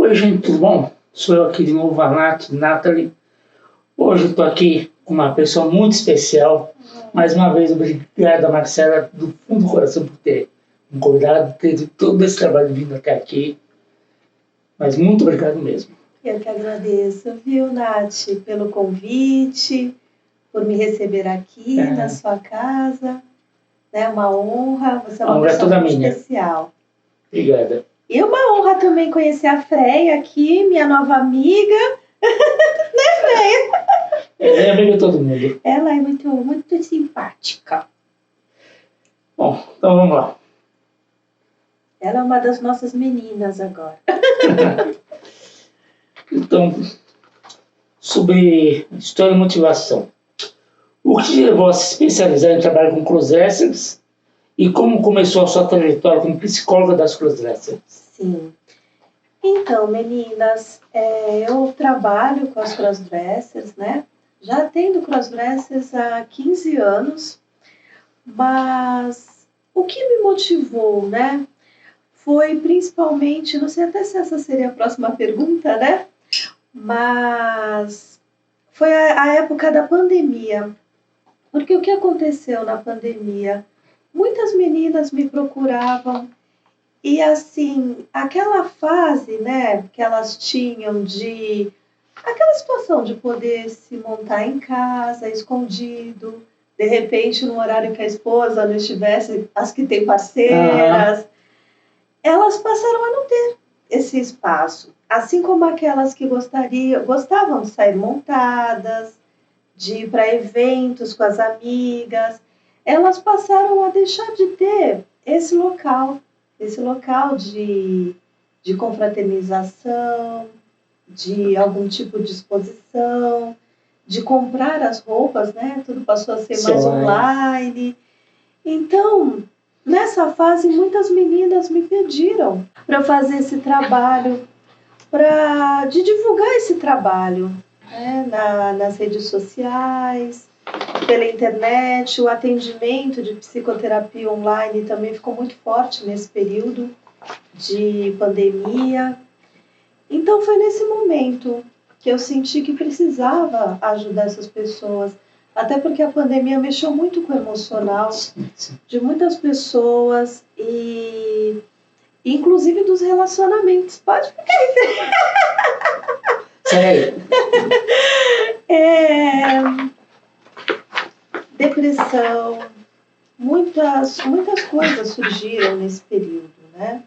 Oi, gente, tudo bom? Sou eu aqui de novo, a Nathalie. Hoje eu estou aqui com uma pessoa muito especial. Mais uma vez, obrigado, Marcela, do fundo do coração, por ter me convidado, ter todo esse trabalho vindo até aqui. Mas muito obrigado mesmo. Eu que agradeço, viu, Nath, pelo convite, por me receber aqui na sua casa. É uma honra, você é uma pessoa muito especial. Obrigada. E uma honra também conhecer a Freia aqui, minha nova amiga. Né, Freia? É amiga de todo mundo. Ela é muito simpática. Bom, então vamos lá. Ela é uma das nossas meninas agora. Então, sobre história e motivação. O que te levou a se especializar em trabalho com crossdressers e como começou a sua trajetória como psicóloga das crossdressers? Sim. Então, meninas, eu trabalho com as crossdressers, né? Já atendo crossdressers há 15 anos, mas o que me motivou, né? Foi principalmente, não sei até se essa seria a próxima pergunta, né? Mas foi a época da pandemia. Porque o que aconteceu na pandemia? Muitas meninas me procuravam e, assim, aquela fase, né, que elas tinham de... aquela situação de poder se montar em casa, escondido, de repente, no horário que a esposa não estivesse, as que têm parceiras, elas passaram a não ter esse espaço. Assim como aquelas que gostavam de sair montadas, de ir para eventos com as amigas, elas passaram a deixar de ter esse local de confraternização, de algum tipo de exposição, de comprar as roupas, né? Tudo passou a ser mais online. Então, nessa fase, muitas meninas me pediram para eu fazer esse trabalho, de divulgar esse trabalho, né? Nas redes sociais, pela internet. O atendimento de psicoterapia online também ficou muito forte nesse período de pandemia. Então foi nesse momento que eu senti que precisava ajudar essas pessoas, até porque a pandemia mexeu muito com o emocional de muitas pessoas e inclusive dos relacionamentos. Pode ficar aí. Sério? Depressão, muitas coisas surgiram nesse período, né?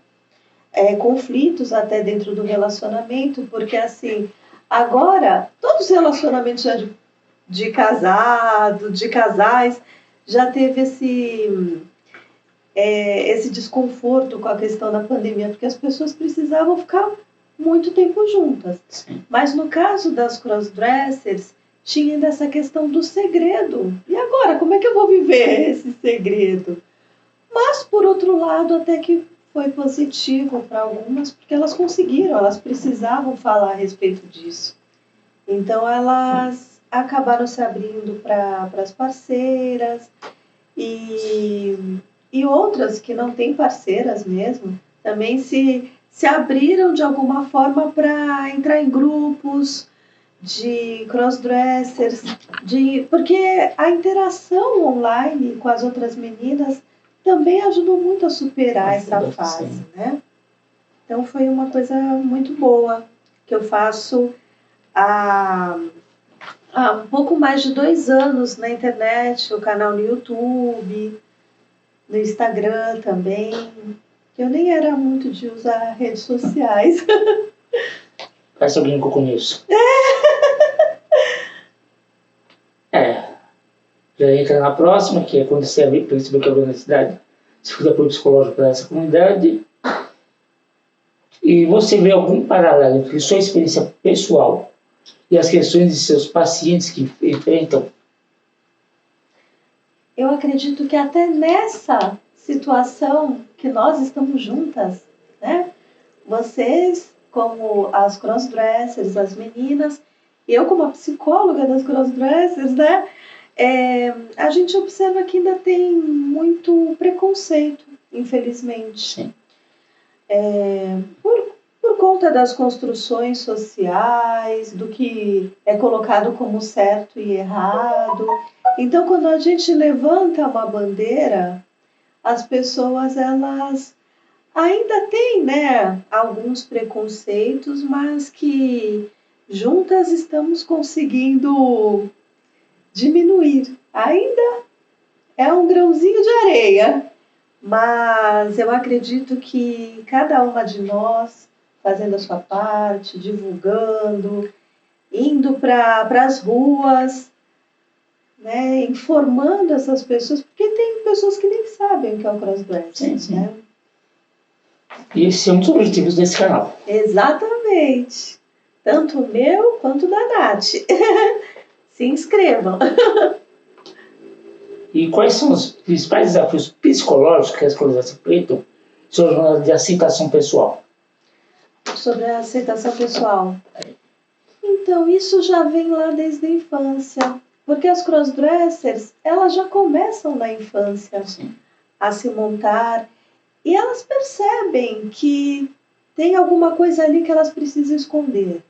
Conflitos até dentro do relacionamento, porque assim, agora todos os relacionamentos já de casado, de casais, já teve esse desconforto com a questão da pandemia, porque as pessoas precisavam ficar muito tempo juntas. Sim. Mas no caso das crossdressers, tinha ainda essa questão do segredo. E agora, como é que eu vou viver esse segredo? Mas, por outro lado, até que foi positivo para algumas, porque elas conseguiram, elas precisavam falar a respeito disso. Então, elas acabaram se abrindo para as parceiras e outras que não têm parceiras mesmo, também se abriram de alguma forma para entrar em grupos de crossdressers, porque a interação online com as outras meninas também ajudou muito a superar essa fase, né? Então foi uma coisa muito boa que eu faço há um pouco mais de 2 anos na internet, o canal no YouTube, no Instagram também, que eu nem era muito de usar redes sociais. Parece alguém que eu conheço. Já entra na próxima, que é quando você percebeu que a universidade se faz apoio psicológico para essa comunidade. E você vê algum paralelo entre sua experiência pessoal e as questões de seus pacientes que enfrentam? Eu acredito que até nessa situação que nós estamos juntas, né? Vocês, como as crossdressers, as meninas, eu como a psicóloga das crossdressers, né? A gente observa que ainda tem muito preconceito, infelizmente. Sim. Por conta das construções sociais, do que é colocado como certo e errado. Então, quando a gente levanta uma bandeira, as pessoas, elas ainda têm, né, alguns preconceitos, mas que juntas estamos conseguindo diminuir. Ainda é um grãozinho de areia, mas eu acredito que cada uma de nós, fazendo a sua parte, divulgando, indo para as ruas, né, informando essas pessoas, porque tem pessoas que nem sabem o que é o crossdressing, né? E esse é um dos objetivos desse canal. Exatamente. Tanto o meu quanto o da Nath. Se inscrevam. E quais são os principais desafios psicológicos que as crossdressers enfrentam sobre a de aceitação pessoal? Sobre a aceitação pessoal. Então, isso já vem lá desde a infância. Porque as crossdressers, elas já começam na infância a se montar. E elas percebem que tem alguma coisa ali que elas precisam esconder.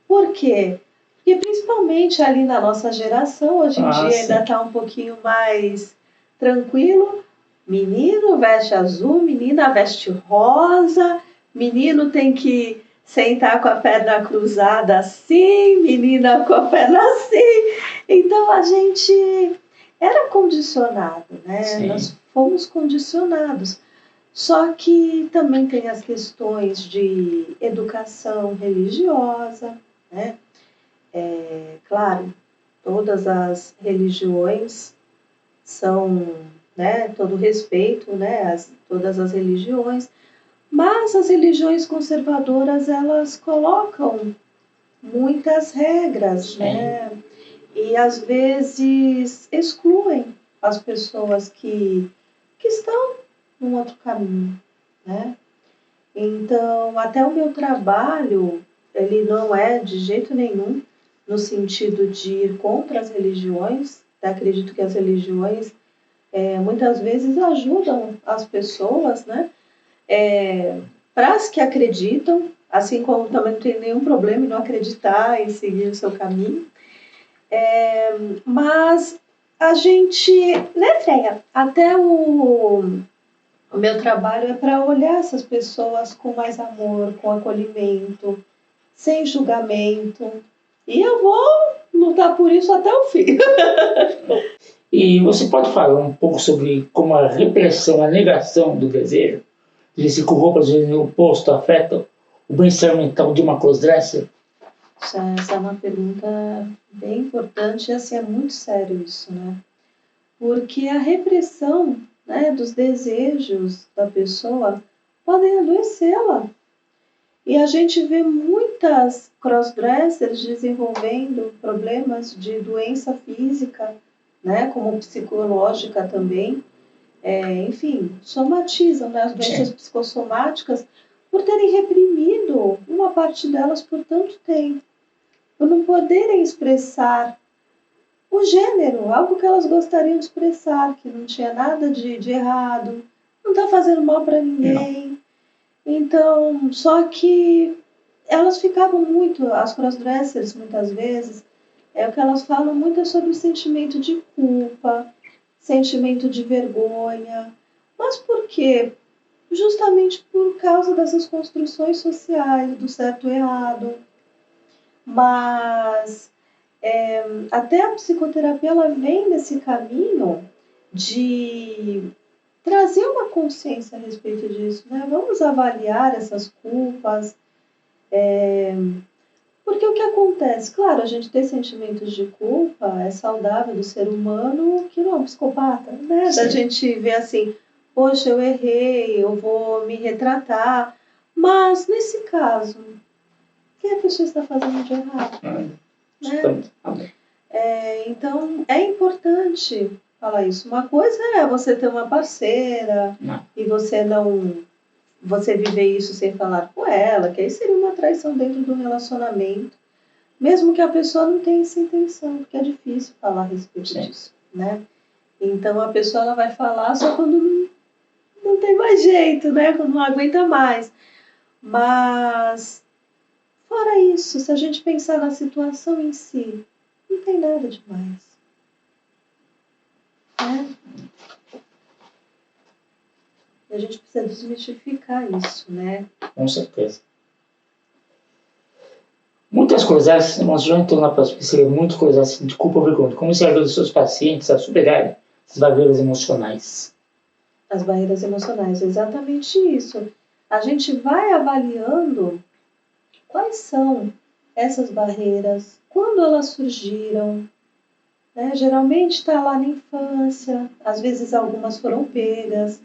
Por quê? Porque principalmente ali na nossa geração, hoje em dia ainda está um pouquinho mais tranquilo. Menino veste azul, menina veste rosa, menino tem que sentar com a perna cruzada assim, menina com a perna assim. Então a gente era condicionado, né? Sim. Nós fomos condicionados. Só que também tem as questões de educação religiosa, né? Claro, todas as religiões são, né, todo respeito, né, todas as religiões, mas as religiões conservadoras, elas colocam muitas regras, né, e às vezes excluem as pessoas que estão num outro caminho, né. Então, até o meu trabalho, ele não é de jeito nenhum no sentido de ir contra as religiões. Acredito que as religiões muitas vezes ajudam as pessoas, né? Para as que acreditam, assim como também não tem nenhum problema em não acreditar e seguir o seu caminho. Mas a gente, né, Freia? Até o meu trabalho é para olhar essas pessoas com mais amor, com acolhimento, sem julgamento. E eu vou lutar por isso até o fim. E você pode falar um pouco sobre como a repressão, a negação do desejo de vestir com roupas de gênero oposto afeta o bem-estar mental de uma crossdresser? Essa é uma pergunta bem importante e assim, é muito sério isso, né? Porque a repressão, né, dos desejos da pessoa podem adoecê-la. E a gente vê muitas crossdressers desenvolvendo problemas de doença física, né, como psicológica também. Enfim, somatizam, né, as doenças psicossomáticas por terem reprimido uma parte delas por tanto tempo, por não poderem expressar o gênero, algo que elas gostariam de expressar, que não tinha nada de errado, não está fazendo mal para ninguém. Então, só que elas ficavam muito, as crossdressers muitas vezes, o que elas falam muito é sobre o sentimento de culpa, sentimento de vergonha. Mas por quê? Justamente por causa dessas construções sociais, do certo e errado. Mas até a psicoterapia, ela vem nesse caminho de trazer uma consciência a respeito disso, né? Vamos avaliar essas culpas, porque o que acontece? Claro, a gente ter sentimentos de culpa é saudável do ser humano, que não é um psicopata, né? Da gente ver assim, poxa, eu errei, eu vou me retratar, mas nesse caso, o que a pessoa está fazendo de errado? Né? Então, é importante falar isso. Uma coisa é você ter uma parceira e você viver isso sem falar com ela, que aí seria uma traição dentro do relacionamento, mesmo que a pessoa não tenha essa intenção, porque é difícil falar a respeito disso, né? Então, a pessoa ela vai falar só quando não tem mais jeito, né? Quando não aguenta mais. Mas, fora isso, se a gente pensar na situação em si, não tem nada demais. Né? E a gente precisa desmistificar isso, né? Com certeza. Muitas coisas, nós já entramos na perspectiva, muitas coisas assim, de culpa ou vergonha. Como você ajuda os seus pacientes a superarem as barreiras emocionais? As barreiras emocionais, exatamente isso. A gente vai avaliando quais são essas barreiras, quando elas surgiram, né? Geralmente está lá na infância, às vezes algumas foram pegas,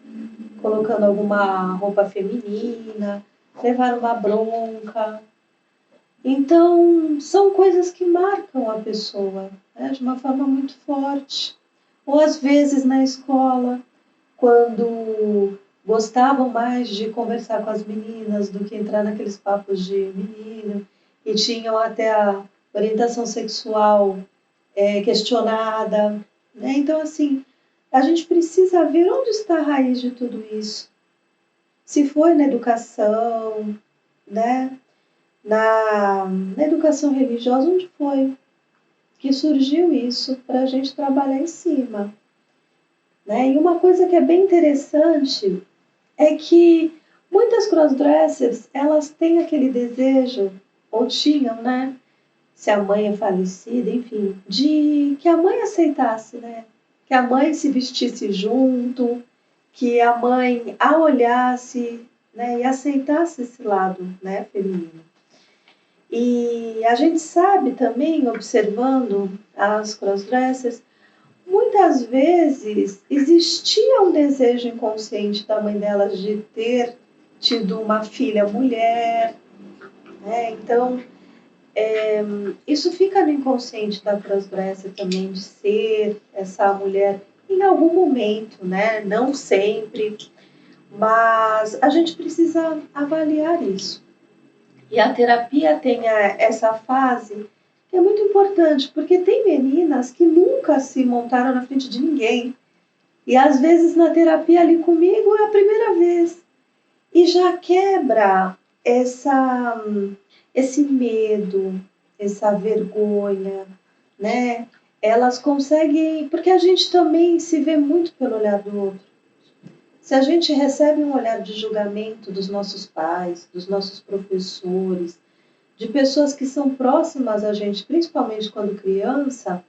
colocando alguma roupa feminina, levaram uma bronca. Então, são coisas que marcam a pessoa, né, de uma forma muito forte. Ou às vezes na escola, quando gostavam mais de conversar com as meninas do que entrar naqueles papos de menino, e tinham até a orientação sexual questionada. Né? Então, assim, a gente precisa ver onde está a raiz de tudo isso. Se foi na educação, né? Na educação religiosa, onde foi que surgiu isso para a gente trabalhar em cima. Né? E uma coisa que é bem interessante é que muitas crossdressers, elas têm aquele desejo, ou tinham, né? Se a mãe é falecida, enfim, de que a mãe aceitasse, né? Que a mãe se vestisse junto, que a mãe a olhasse, né? E aceitasse esse lado, né? Feminino. E a gente sabe também, observando as crossdressers, muitas vezes existia um desejo inconsciente da mãe delas de ter tido uma filha mulher, né? Então, isso fica no inconsciente da crossdresser também, de ser essa mulher em algum momento, né? Não sempre, mas a gente precisa avaliar isso. E a terapia tem essa fase que é muito importante, porque tem meninas que nunca se montaram na frente de ninguém. E às vezes na terapia ali comigo é a primeira vez. E já quebra esse medo, essa vergonha, né? Elas conseguem, porque a gente também se vê muito pelo olhar do outro. Se a gente recebe um olhar de julgamento dos nossos pais, dos nossos professores, de pessoas que são próximas a gente, principalmente quando criança,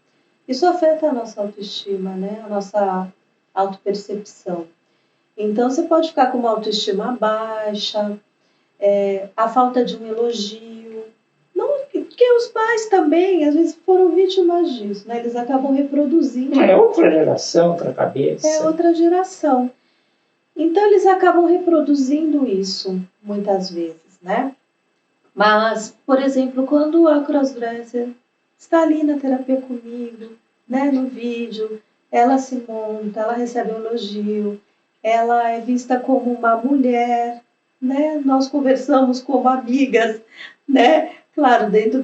isso afeta a nossa autoestima, né? A nossa autopercepção. Então, você pode ficar com uma autoestima baixa, a falta de um elogio. Não, porque os pais também, às vezes, foram vítimas disso, né? Eles acabam reproduzindo. É outra geração, outra cabeça. É outra geração. Então, eles acabam reproduzindo isso, muitas vezes, né? Mas, por exemplo, quando a crossdresser está ali na terapia comigo, né, no vídeo, ela se monta, ela recebe um elogio, ela é vista como uma mulher, né? Nós conversamos como amigas, né? Claro, dentro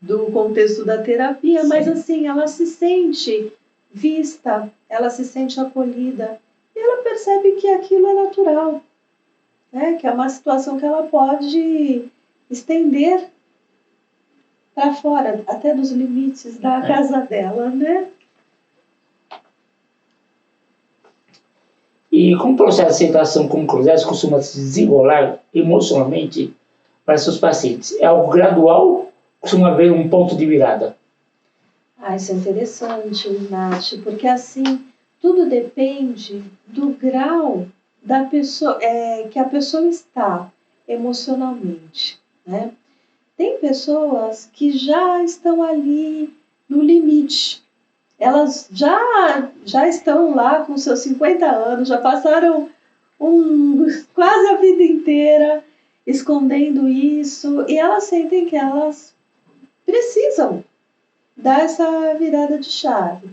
do contexto da terapia, sim, mas assim, ela se sente vista, ela se sente acolhida e ela percebe que aquilo é natural, né? Que é uma situação que ela pode estender para fora, até dos limites da casa dela, né? E como o processo de aceitação como cruzadas costuma se desenrolar emocionalmente para seus pacientes? É algo gradual? Costuma haver um ponto de virada? Isso é interessante, Nath, porque assim, tudo depende do grau da pessoa, que a pessoa está emocionalmente, né? Tem pessoas que já estão ali no limite. Elas já estão lá com seus 50 anos, já passaram quase a vida inteira escondendo isso, e elas sentem que elas precisam dar essa virada de chave.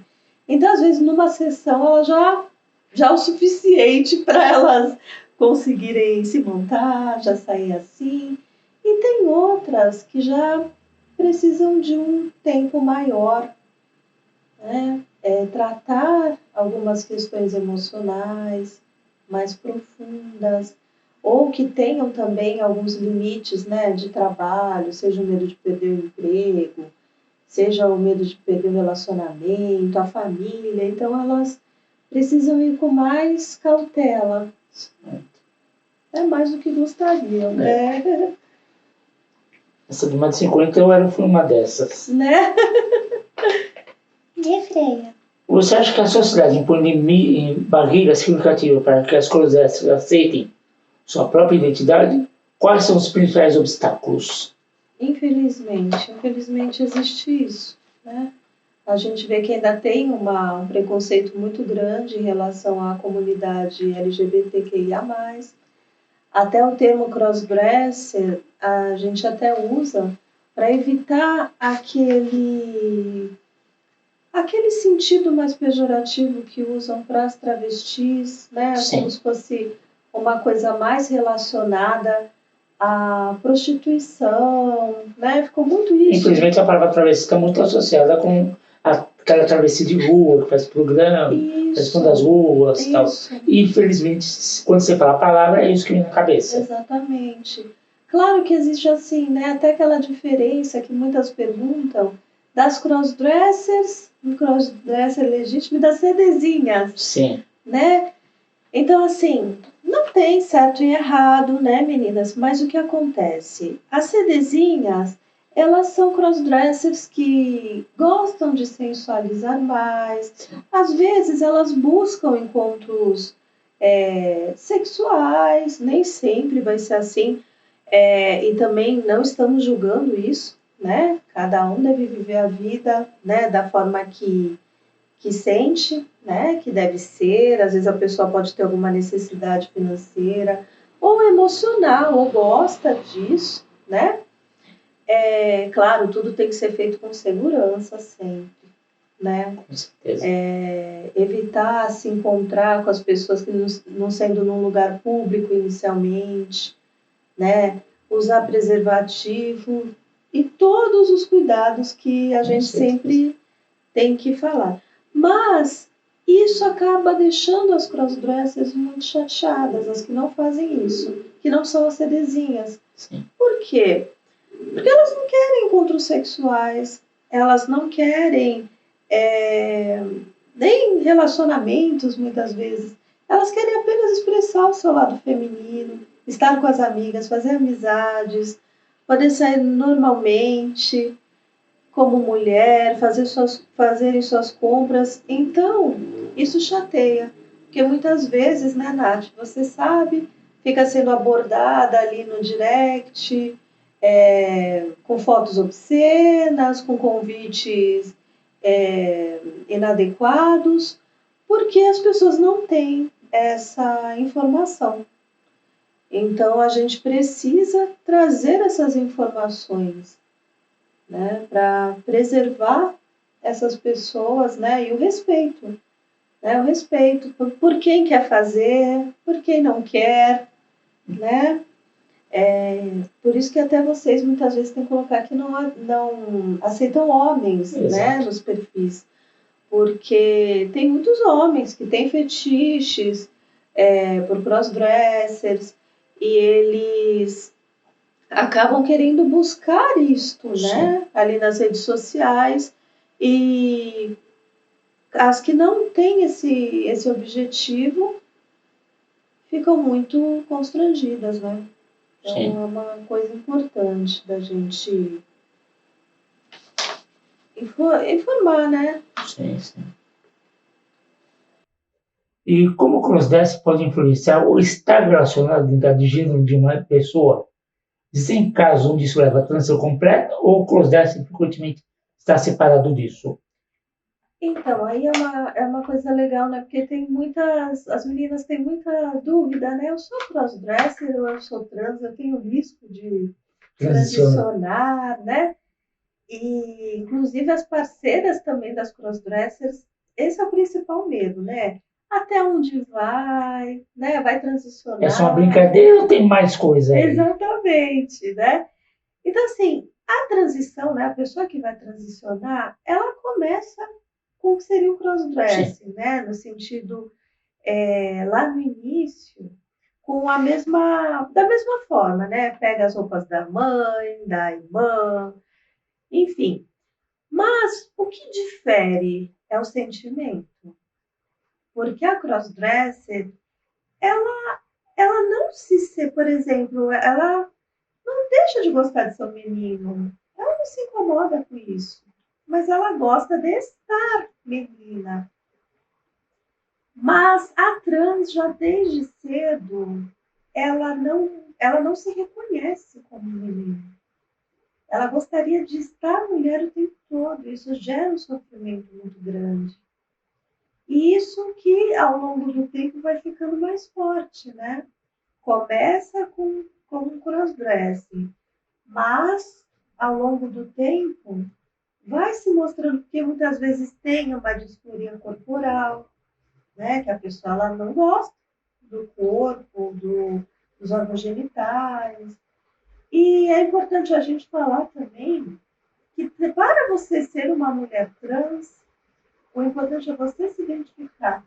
Então, às vezes, numa sessão, ela já é o suficiente para elas conseguirem se montar, já sair assim. E tem outras que já precisam de um tempo maior, né? Tratar algumas questões emocionais mais profundas, ou que tenham também alguns limites, né, de trabalho, seja o medo de perder o emprego, seja o medo de perder o relacionamento, a família. Então, elas precisam ir com mais cautela. É mais do que gostariam, né? Essa de mais de 50 fui uma dessas. Né? Refreia. Você acha que a sociedade impõe barreiras significativas para que as crossdressers aceitem sua própria identidade? Quais são os principais obstáculos? Infelizmente existe isso, né? A gente vê que ainda tem um preconceito muito grande em relação à comunidade LGBTQIA+. Até o termo crossdresser a gente até usa para evitar aquele sentido mais pejorativo que usam para as travestis, né? Sim. Como se fosse uma coisa mais relacionada à prostituição, né? Ficou muito isso. Infelizmente a palavra travesti está muito associada com aquela travesti de rua, que faz programa, participando das ruas e tal. E infelizmente, quando você fala a palavra, é isso que vem na cabeça. Exatamente. Claro que existe assim, né? Até aquela diferença que muitas perguntam das crossdressers, um crossdresser legítimo e das CDzinhas. Sim. Né? Então, assim, não tem certo e errado, né, meninas? Mas o que acontece? As CDzinhas, elas são crossdressers que gostam de sensualizar mais. Às vezes, elas buscam encontros sexuais, nem sempre vai ser assim. E também não estamos julgando isso, né? Cada um deve viver a vida, né, da forma que sente, né, que deve ser. Às vezes a pessoa pode ter alguma necessidade financeira ou emocional, ou gosta disso, né? Claro, tudo tem que ser feito com segurança sempre, né? Com certeza. Evitar se encontrar com as pessoas que não sendo num lugar público inicialmente, né? Usar preservativo e todos os cuidados que a gente sempre tem que falar. Mas isso acaba deixando as crossdressers muito chateadas, as que não fazem isso, que não são as CDzinhas. Sim. Por quê? Porque elas não querem encontros sexuais, elas não querem nem relacionamentos, muitas vezes. Elas querem apenas expressar o seu lado feminino, estar com as amigas, fazer amizades, poder sair normalmente, como mulher, fazerem suas compras. Então, isso chateia. Porque muitas vezes, né, Nath, você sabe, fica sendo abordada ali no direct, com fotos obscenas, com convites inadequados, porque as pessoas não têm essa informação. Então, a gente precisa trazer essas informações, né, para preservar essas pessoas, né, e o respeito, né, o respeito por quem quer fazer, por quem não quer, né. Por isso que até vocês muitas vezes têm que colocar que não aceitam homens, né, nos perfis, porque tem muitos homens que têm fetiches por crossdressers e eles acabam querendo buscar isto, né, ali nas redes sociais, e as que não têm esse objetivo ficam muito constrangidas, né? Então Sim. é uma coisa importante da gente informar, né? Sim, sim. E como o crossdresser pode influenciar ou estar relacionado à identidade de gênero de uma pessoa? Existem casos onde isso leva à transição completa ou o crossdresser frequentemente está separado disso? Então, aí é uma coisa legal, né? Porque as meninas têm muita dúvida, né? Eu sou crossdresser ou eu sou trans? Eu tenho risco de transicionar, né? E, inclusive, as parceiras também das crossdressers, esse é o principal medo, né? Até onde vai, né? Vai transicionar. É só uma brincadeira ou tem mais coisa aí? Exatamente, né? Então, assim, a transição, né? A pessoa que vai transicionar, ela começa com o que seria o crossdressing, né? No sentido, lá no início, da mesma forma, né? Pega as roupas da mãe, da irmã, enfim. Mas o que difere é o sentimento. Porque a crossdresser, ela não por exemplo, ela não deixa de gostar de seu menino. Ela não se incomoda com isso. Mas ela gosta de estar menina. Mas a trans, já desde cedo, ela não se reconhece como menina. Ela gostaria de estar mulher o tempo todo. Isso gera um sofrimento muito grande. E isso que, ao longo do tempo, vai ficando mais forte, né? Começa com um crossdressing, mas, ao longo do tempo, vai se mostrando que muitas vezes tem uma disforia corporal, né? Que a pessoa ela não gosta do corpo, dos órgãos genitais. E é importante a gente falar também que para você ser uma mulher trans, o importante é você se identificar.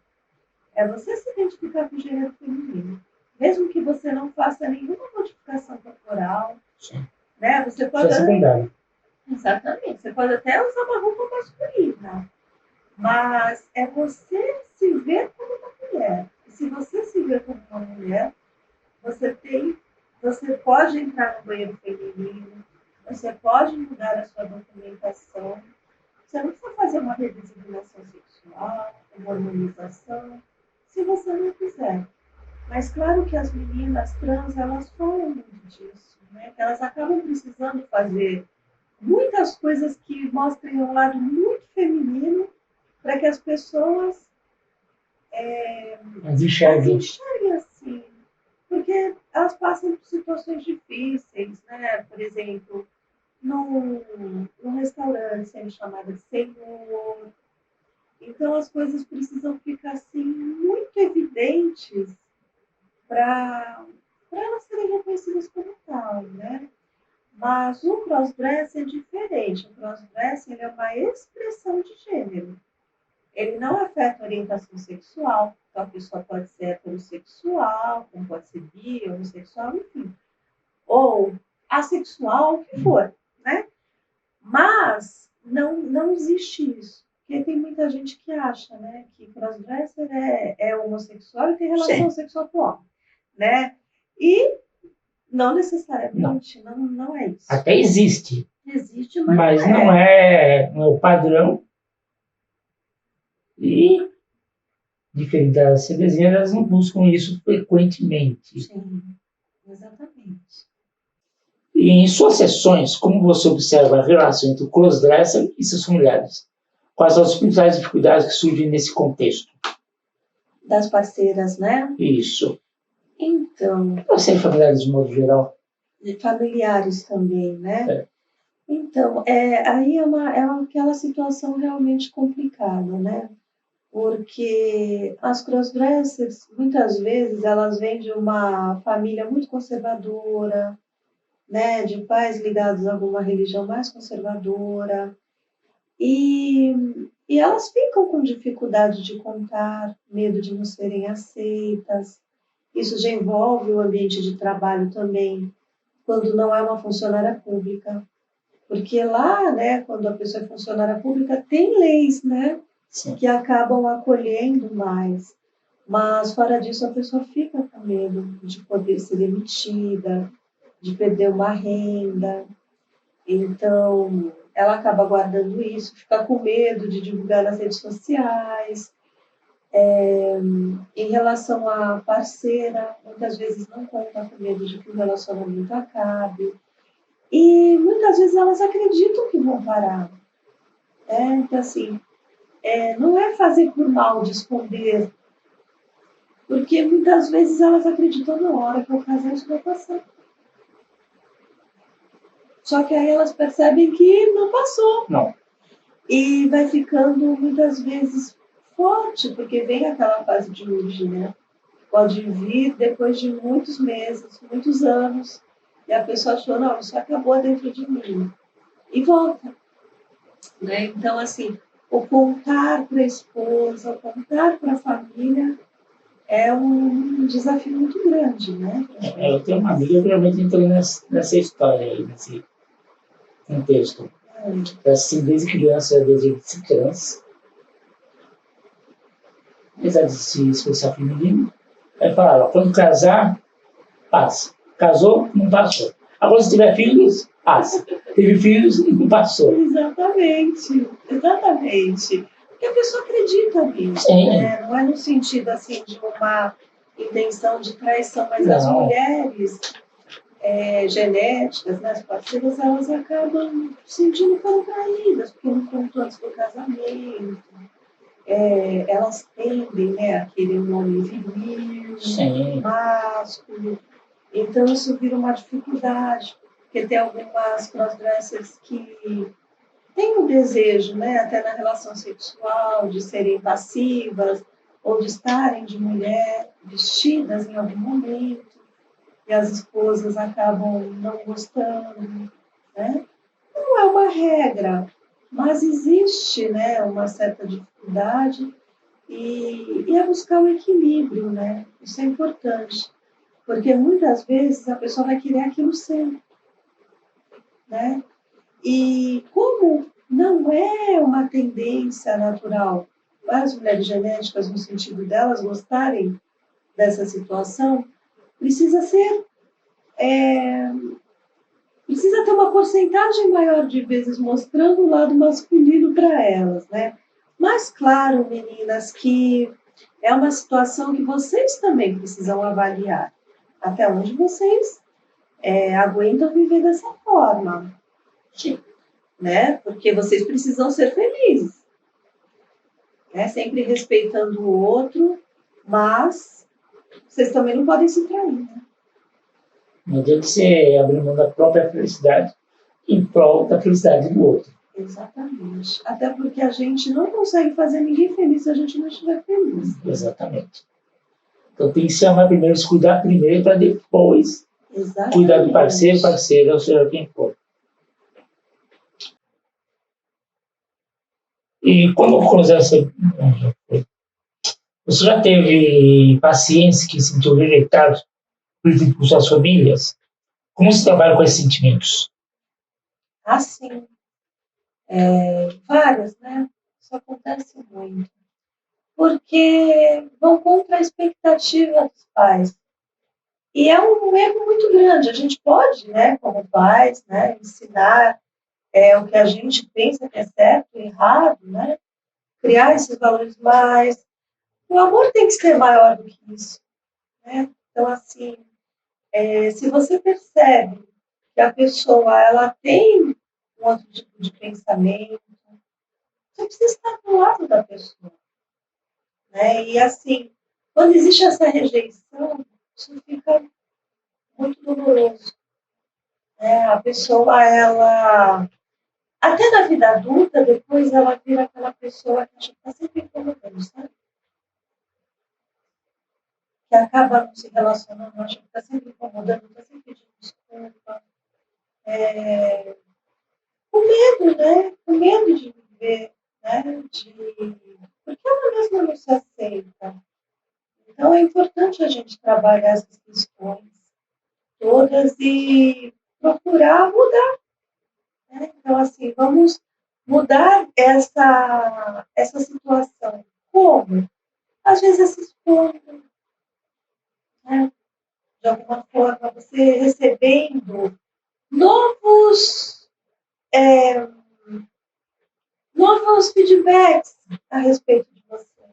É você se identificar com o gênero feminino. Mesmo que você não faça nenhuma modificação corporal, Sim. né? Você pode. Exatamente. Você pode até usar uma roupa masculina. Mas é você se ver como uma mulher. E se você se ver como uma mulher, você pode entrar no banheiro feminino, você pode mudar a sua documentação, você não precisa fazer uma redesignação sexual, uma hormonização, se você não quiser. Mas claro que as meninas trans, elas falam muito disso, né? Que elas acabam precisando fazer muitas coisas que mostrem um lado muito feminino para que as pessoas As enxerguem assim. Porque elas passam por situações difíceis, né? Por exemplo, num restaurante sendo chamada de senhor. Então as coisas precisam ficar assim muito evidentes para elas serem reconhecidas como tal, né? Mas o crossdressing é diferente. O crossdressing é uma expressão de gênero. Ele não afeta a orientação sexual. Então, a pessoa pode ser heterossexual, como pode ser bi, homossexual, enfim. Ou assexual, o que for, né? Mas não existe isso. Porque tem muita gente que acha, né, que crossdresser é homossexual e tem relação sexual com o homem, né? E não necessariamente, não é isso. Até existe. Existe, mas não é o padrão. E, diferente das CDzinhas, elas não buscam isso frequentemente. Sim, exatamente. E em suas sessões, como você observa a relação entre o crossdresser e seus familiares? Quais são as principais dificuldades que surgem nesse contexto? Das parceiras, né? Isso. Então... Você familiares de modo geral? Familiares também, né? Então, aí é aquela situação realmente complicada, né? Porque as crossdressers, muitas vezes, elas vêm de uma família muito conservadora, né? De pais ligados a alguma religião mais conservadora. E elas ficam com dificuldade de contar, medo de não serem aceitas. Isso já envolve o ambiente de trabalho também, quando não é uma funcionária pública. Porque lá, né, quando a pessoa é funcionária pública, tem leis, né, que acabam acolhendo mais. Mas, fora disso, a pessoa fica com medo de poder ser demitida, de perder uma renda. Então, ela acaba guardando isso, fica com medo de divulgar nas redes sociais. Em relação à parceira, muitas vezes não conta com medo de que o relacionamento acabe. E muitas vezes elas acreditam que vão parar. Então, assim, não é fazer por mal de esconder, porque muitas vezes elas acreditam na hora que o caso isso vai passar. Só que aí elas percebem que não passou. Não. E vai ficando muitas vezes forte, porque vem aquela fase de urge, né? Pode vir depois de muitos meses, muitos anos, e a pessoa achou, não, isso acabou dentro de mim. E volta. Né? Então, assim, o contar para a esposa, o contar para a família é um desafio muito grande, né? Eu tenho uma amiga que realmente entrou nessa história aí, nesse contexto. Assim, desde criança, desde criança, apesar de se expressar feminino, aí falaram, quando casar, passa. Casou, não passou. Agora, se tiver filhos, passa. Teve filhos, não passou. Exatamente, exatamente. Porque a pessoa acredita nisso, né? Não é no sentido assim de uma intenção de traição, mas as mulheres genéticas, né, as parceiras, elas acabam sentindo como traídas, porque não contam antes do casamento. Elas tendem, né, a querer um homem viril, másculo. Então isso vira uma dificuldade, porque tem algumas crossdressers que têm o desejo, né, até na relação sexual, de serem passivas ou de estarem de mulher vestidas em algum momento, e as esposas acabam não gostando, né? Não é uma regra, mas existe, né, uma certa dificuldade e é buscar o equilíbrio, né? Isso é importante, porque muitas vezes a pessoa vai querer aquilo sempre, né? E como não é uma tendência natural para as mulheres genéticas, no sentido delas gostarem dessa situação, precisa ser precisa ter uma porcentagem maior de vezes mostrando o lado masculino para elas, né? Mas claro, meninas, que é uma situação que vocês também precisam avaliar. Até onde vocês aguentam viver dessa forma. Sim. Né? Porque vocês precisam ser felizes. Né? Sempre respeitando o outro, mas vocês também não podem se trair. Né? Não adianta você abrir mão da própria felicidade em prol da felicidade do outro. Exatamente. Até porque a gente não consegue fazer ninguém feliz se a gente não estiver feliz. Exatamente. Então tem que se amar primeiro, se cuidar primeiro, para depois cuidar do parceiro, parceira, ou seja, quem for. E como você já teve pacientes que se sentiu rejeitados por suas famílias? Como você trabalha com esses sentimentos? Ah, sim. Várias, né? Isso acontece muito. Porque vão contra a expectativa dos pais. E é um erro muito grande. A gente pode, né, como pais, né, ensinar o que a gente pensa que é certo e errado, né? Criar esses valores mais. O amor tem que ser maior do que isso, né? Então, assim, se você percebe que a pessoa ela tem um outro tipo de pensamento, você precisa estar do lado da pessoa, né? E assim, quando existe essa rejeição, isso fica muito doloroso, né? A pessoa ela até na vida adulta, depois ela vira aquela pessoa que a gente está sempre incomodando, sabe? Que acaba não se relacionando, a gente está sempre incomodando, está sempre pedindo desculpa. Com medo, né? Com medo de viver, né? Porque ela mesma não se aceita. Então é importante a gente trabalhar essas questões todas e procurar mudar. Né? Então, assim, vamos mudar essa situação. Como? Às vezes se expondo, né? De alguma forma, você recebendo novos, novos feedbacks a respeito de você.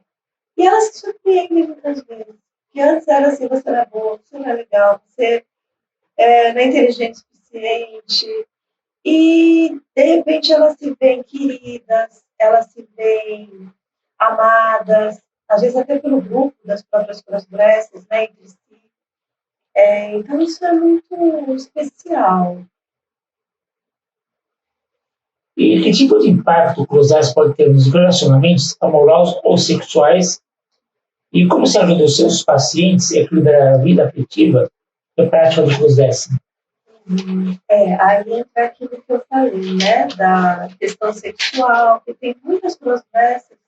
E elas se surpreendem muitas vezes. Que antes era assim, você não é boa, você não é legal, você não é inteligente o suficiente. E, de repente, elas se veem queridas, elas se veem amadas, às vezes até pelo grupo das próprias crossdressers, né, entre si. Então, isso é muito especial. E que tipo de impacto o cruzar pode ter nos relacionamentos amorosos ou sexuais? E como você ajuda os seus pacientes a equilibrar a vida afetiva e a prática do cruzar? Aí entra aquilo que eu falei, né, da questão sexual, que tem muitas crossdressers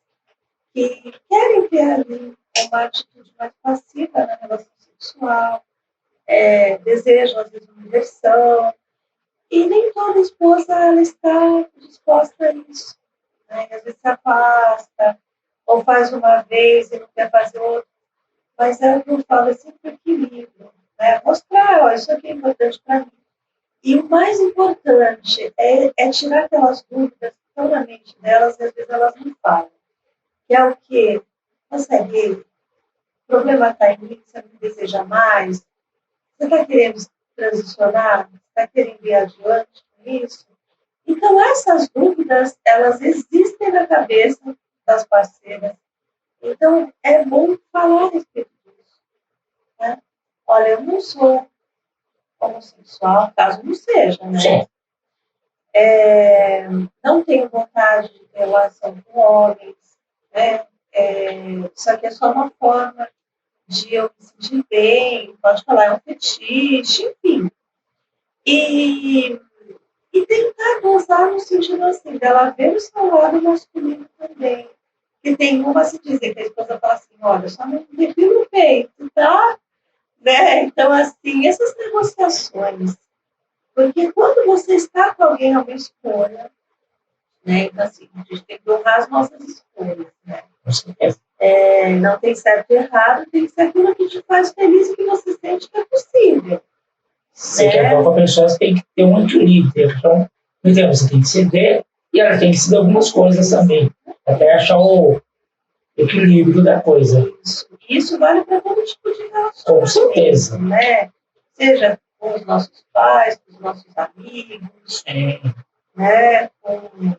que querem ter ali uma atitude mais passiva na relação sexual, desejam, às vezes, uma diversão, e nem toda esposa ela está disposta a isso. Né? Às vezes se afasta, ou faz uma vez e não quer fazer outra. Mas é o que eu falo, é sempre equilíbrio. Né? Mostrar, ó, isso aqui é importante para mim. E o mais importante é tirar aquelas dúvidas que estão na mente delas e às vezes elas não falam. Que é o quê? Você é gay? O problema está em mim? Você não deseja mais? Você está querendo transicionar? Você está querendo ir adiante com isso? Então, essas dúvidas, elas existem na cabeça das parceiras. Então, é bom falar a respeito disso. Né? Olha, eu não sou homossexual, caso não seja, né? Não tenho vontade de ter relação com homens, né? Isso aqui é só uma forma de eu me sentir bem, pode falar, é um fetiche, enfim. E tentar dosar no sentido assim, dela ver o seu lado masculino também. Que tem uma se dizer que a esposa fala assim, olha, só não depila o peito, tá? Né? Então, assim, essas negociações. Porque quando você está com alguém, é uma escolha, né? Então, assim, a gente tem que honrar as nossas escolhas, né? Não tem certo e errado, tem que ser aquilo que te faz feliz e que você sente que é possível. Você quer falar com a pessoa, você tem que ter um equilíbrio. Então, você tem que ceder e ela tem que ceder algumas coisas também, até achar o equilíbrio da coisa. Isso vale para todo tipo de relacionamento. Com certeza. Né? Seja com os nossos pais, com os nossos amigos, né? Com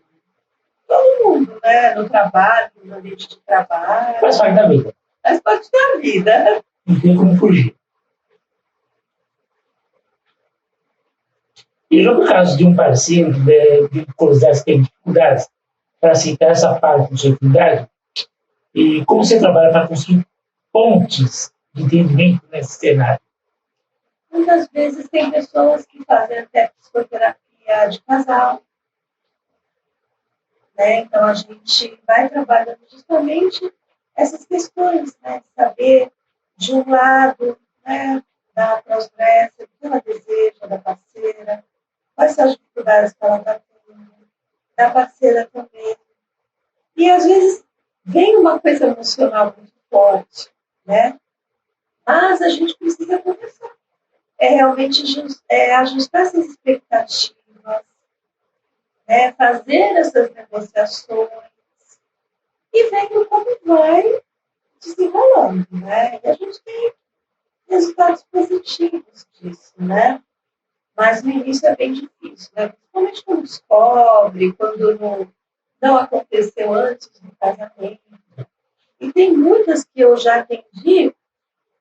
todo mundo, né? No trabalho, no ambiente de trabalho. Faz parte da vida. Faz parte da vida. Não tem como fugir. E no caso de um parceiro de curiosidades que tem dificuldades para aceitar essa parte de dificuldade, e como você trabalha para construir pontes de entendimento nesse cenário? Muitas vezes tem pessoas que fazem até psicoterapia de casal. Né? Então, a gente vai trabalhando justamente essas questões, né? De saber, de um lado, né? Da transgressa, o que ela deseja da parceira, quais são as dificuldades que ela está tendo, da parceira também. E, às vezes, vem uma coisa emocional muito forte, né? Mas a gente precisa conversar. Realmente ajustar essas expectativas, né? Fazer essas negociações e vendo como vai desenrolando, né? E a gente tem resultados positivos disso, né? Mas no início é bem difícil, né? Principalmente quando descobre, quando não aconteceu antes do casamento. E tem muitas que eu já atendi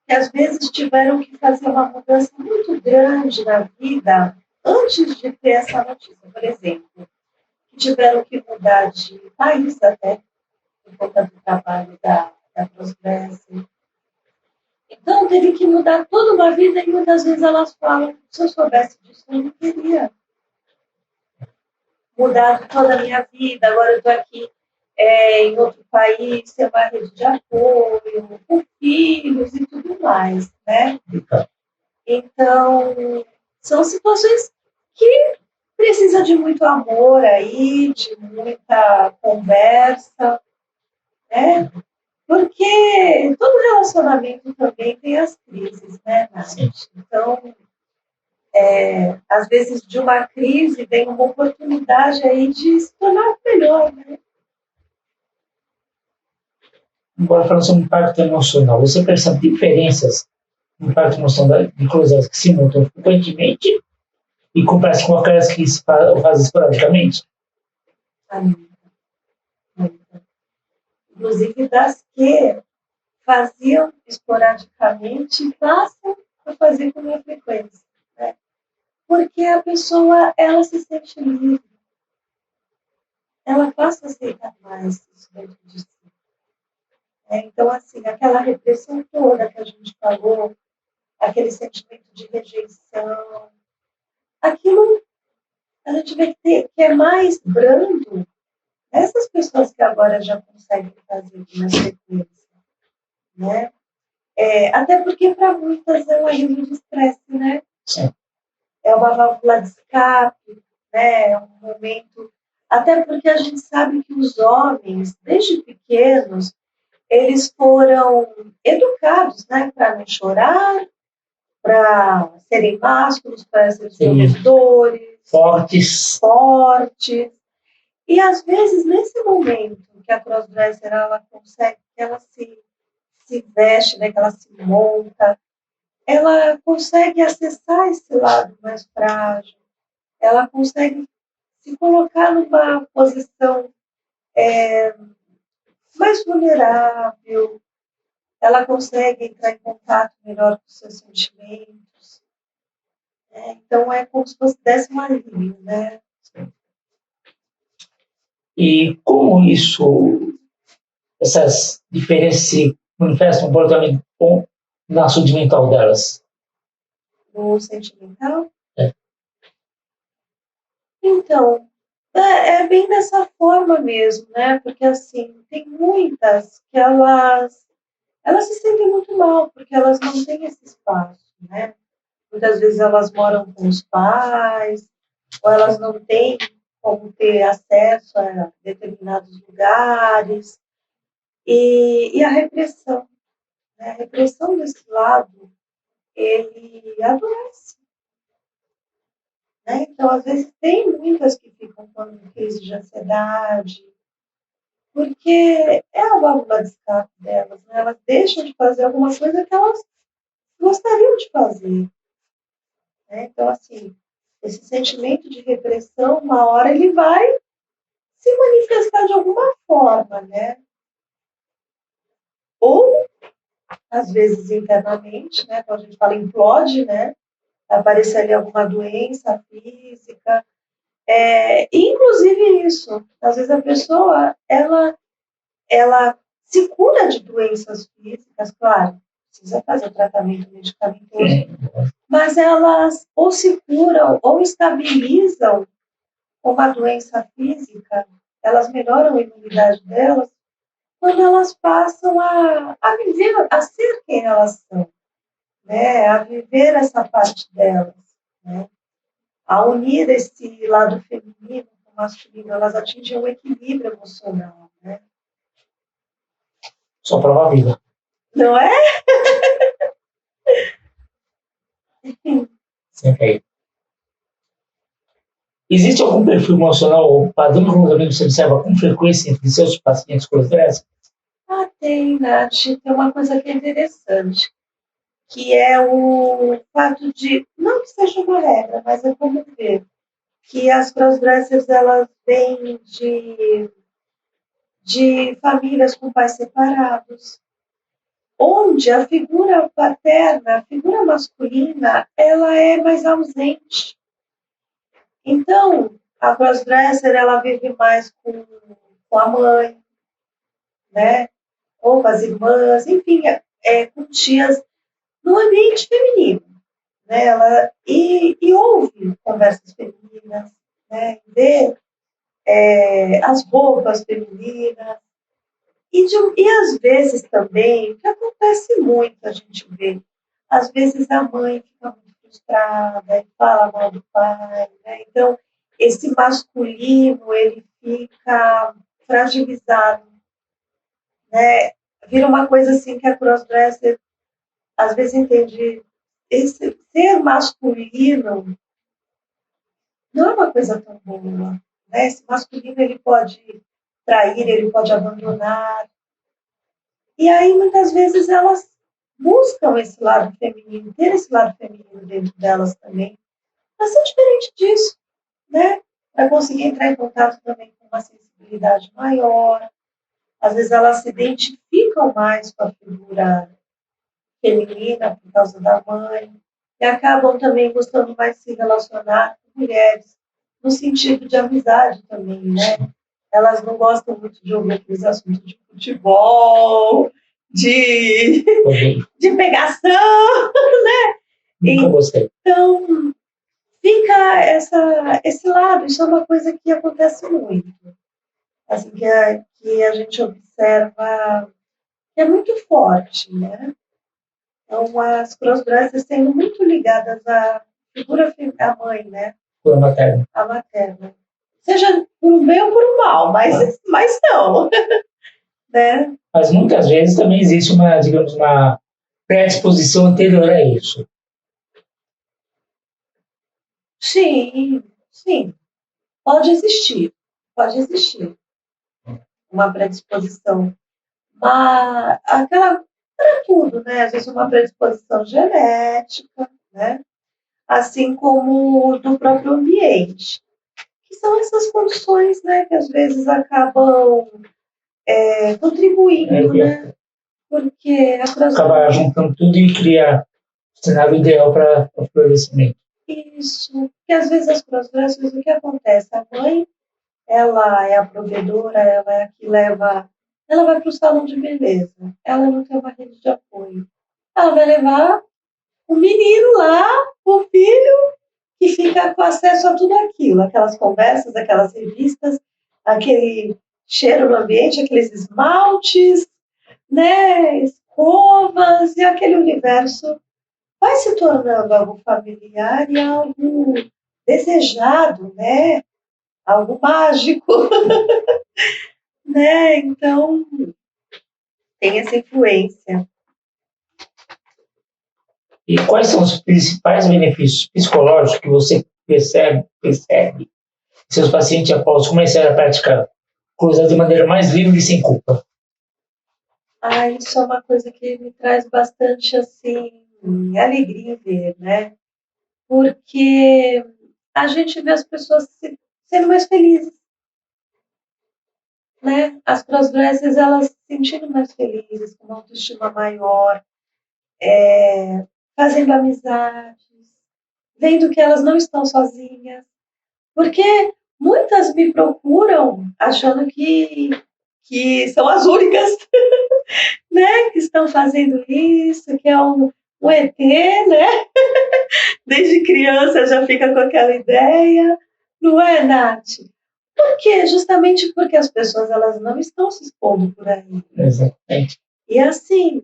que às vezes tiveram que fazer uma mudança muito grande na vida antes de ter essa notícia. Por exemplo, que tiveram que mudar de país até por conta do trabalho da transgressão. Então, teve que mudar toda uma vida e muitas vezes elas falam, se eu soubesse disso, eu não teria mudado toda a minha vida, agora eu estou aqui em outro país, tem uma rede de apoio, com filhos e tudo mais, né? Então, são situações que precisam de muito amor aí, de muita conversa, né? Porque todo relacionamento também tem as crises, né, Nath? Então, às vezes de uma crise vem uma oportunidade aí de se tornar melhor, né? Agora, falando sobre o impacto emocional, você percebe diferenças no impacto emocional de coisas que se montam frequentemente e compara com aquelas que se fazem esporadicamente? Inclusive das que faziam esporadicamente passam a fazer com mais frequência, né? Porque a pessoa, ela se sente livre. Ela passa a aceitar mais isso dentro de si. Então, assim, aquela repressão toda que a gente falou, aquele sentimento de rejeição, aquilo a gente vê que é mais brando, Essas pessoas que agora já conseguem fazer na sequência, né? Até porque para muitas é um alívio de estresse, né? Sim. É uma válvula de escape, né? É um momento. Até porque a gente sabe que os homens, desde pequenos, eles foram educados, né? Para não chorar, para serem másculos, para serem provedores, fortes. E às vezes, nesse momento que a crossdresser ela consegue, que ela se veste, né? Que ela se monta, ela consegue acessar esse lado mais frágil, ela consegue se colocar numa posição mais vulnerável, ela consegue entrar em contato melhor com os seus sentimentos. Né? Então, é como se fosse desse um alívio, né? E como essas diferenças se manifestam na saúde mental delas? No sentimental? É. Então, é bem dessa forma mesmo, né? Porque, assim, tem muitas que elas se sentem muito mal, porque elas não têm esse espaço, né? Muitas vezes elas moram com os pais, ou elas não têm como ter acesso a determinados lugares. E a repressão, né? A repressão desse lado, ele adoece. Né? Então, às vezes, tem muitas que ficam com crise de ansiedade, porque é a válvula de escape delas, né? Elas deixam de fazer alguma coisa que elas gostariam de fazer. Né? Então, assim, esse sentimento de repressão, uma hora ele vai se manifestar de alguma forma, né? Ou, às vezes, internamente, né? Quando a gente fala implode, né? Aparecer ali alguma doença física. Inclusive isso, às vezes a pessoa, ela se cura de doenças físicas, claro, precisa fazer tratamento medicamentoso, mas elas ou se curam ou estabilizam uma doença física, elas melhoram a imunidade delas quando elas passam a viver, a ser quem elas são, né? A viver essa parte delas, né? A unir esse lado feminino com o masculino, elas atingem um equilíbrio emocional, né? Só prova a vida. Não é? Sempre. Existe algum perfil emocional ou padrão de comportamento que você observa com frequência entre seus pacientes crossdressers? Tem, Nath. Tem uma coisa que é interessante, que é o fato de, não que seja uma regra, mas é como ver, que as crossdressers, elas vêm de famílias com pais separados, onde a figura paterna, a figura masculina, ela é mais ausente. Então, a crossdresser, ela vive mais com a mãe, né? Ou com as irmãs, enfim, com tias no ambiente feminino. Né? E ouve conversas femininas, né? Vê as roupas femininas. E às vezes também, o que acontece muito, a gente vê, às vezes a mãe fica muito frustrada e fala mal do pai, né? Então, esse masculino, ele fica fragilizado, né? Vira uma coisa assim que a crossdresser às vezes entende, esse ser masculino não é uma coisa tão boa, né? Esse masculino, ele pode trair, ele pode abandonar. E aí, muitas vezes, elas buscam esse lado feminino, ter esse lado feminino dentro delas também, para ser diferente disso, né? Para conseguir entrar em contato também com uma sensibilidade maior. Às vezes, elas se identificam mais com a figura feminina por causa da mãe, e acabam também gostando mais de se relacionar com mulheres, no sentido de amizade também, né? Elas não gostam muito de ouvir aqueles assuntos de futebol, de pegação, né? Nunca gostei. Então, fica esse lado, isso é uma coisa que acontece muito. assim, que a gente observa que é muito forte, né? Então, as crossdressers sendo muito ligadas à figura à mãe, né? Por materna. A materna. Seja por um bem ou por um mal, mas não, né? Mas muitas vezes também existe uma, digamos, uma predisposição anterior a isso. Sim, sim. Pode existir uma predisposição. Mas aquela para tudo, né? Às vezes uma predisposição genética, né? Assim como do próprio ambiente. Que são essas condições, né? Que às vezes acabam contribuindo, né? Porque acaba juntando tudo e cria o cenário ideal para o florescimento. Isso. Porque às vezes as crossdressers, o que acontece? A mãe, ela é a provedora, ela é a que leva. Ela vai para o salão de beleza. Ela não tem uma rede de apoio. Ela vai levar o menino lá, o filho, que fica com acesso a tudo aquilo, aquelas conversas, aquelas revistas, aquele cheiro no ambiente, aqueles esmaltes, né, escovas, e aquele universo vai se tornando algo familiar e algo desejado, né, algo mágico, né, então tem essa influência. E quais são os principais benefícios psicológicos que você percebe seus pacientes após começar a praticar coisas de maneira mais livre e sem culpa? Isso é uma coisa que me traz bastante, assim, alegria em ver, né? Porque a gente vê as pessoas sendo mais felizes, né? As crossdressers, elas se sentindo mais felizes, com uma autoestima maior, fazendo amizades, vendo que elas não estão sozinhas. Porque muitas me procuram achando que são as únicas, né, que estão fazendo isso, que é um ET, né? Desde criança já fica com aquela ideia, não é, Nath? Por quê? Justamente porque as pessoas elas não estão se expondo por aí. Exatamente. E assim,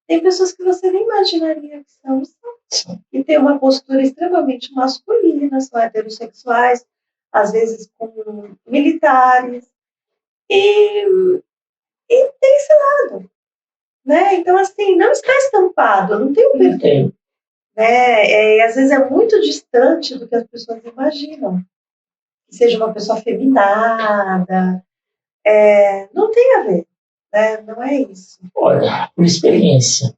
tem pessoas que você nem imaginaria que são, e tem uma postura extremamente masculina, são heterossexuais, às vezes com militares, e tem esse lado, né? Então, assim, não está estampado, não tem um perfil, né? E às vezes é muito distante do que as pessoas imaginam, que seja uma pessoa afeminada, não tem a ver, né? Não é isso. Olha, por experiência,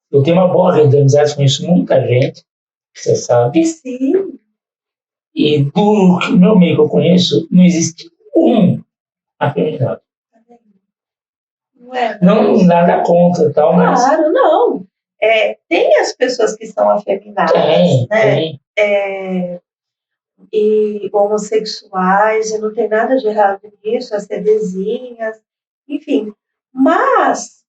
eu tenho uma boa rede de amizades, conheço muita gente, você sabe. Sim. E do meu meio que eu conheço, não existe um afeminado. Não, nada contra, tal, mas... Claro, não. Tem as pessoas que são afeminadas, né? E homossexuais, e não tem nada de errado nisso, as CDzinhas, enfim. Mas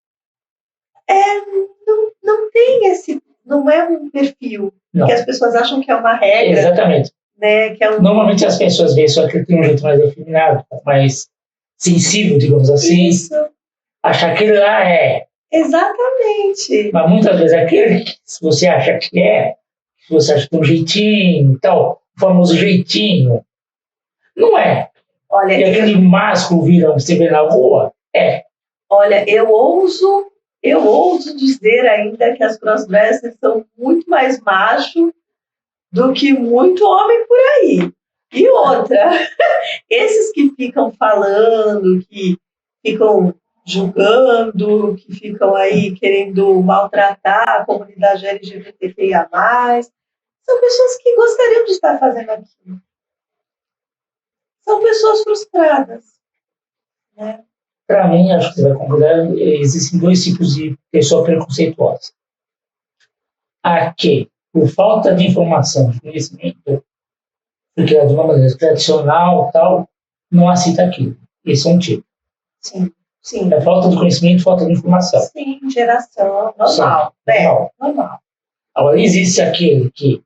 não tem esse, não é um perfil que as pessoas acham que é uma regra. Exatamente. Né, que é Normalmente as pessoas veem só que tem um jeito mais afeminado, mais sensível, digamos assim. Isso. Achar que aquele lá é. Exatamente. Mas muitas vezes aquele que você acha que é, se você acha que tem um jeitinho e tal, o famoso jeitinho, não é. Olha, e aquele másculo virão que você vê na rua, é. Olha, eu ouso dizer ainda que as crossdressers são muito mais macho do que muito homem por aí. E outra, esses que ficam falando, que ficam julgando, que ficam aí querendo maltratar a comunidade LGBTQIA+, são pessoas que gostariam de estar fazendo aquilo. São pessoas frustradas, né? Para mim, acho que você vai concordar, existem dois tipos de pessoa preconceituosa. A que, por falta de informação, de conhecimento, porque de uma maneira tradicional, tal, não aceita aquilo. Esse é um tipo. Sim, sim. É falta de conhecimento, falta de informação. Sim, geração, normal. Normal. Agora, existe aquele que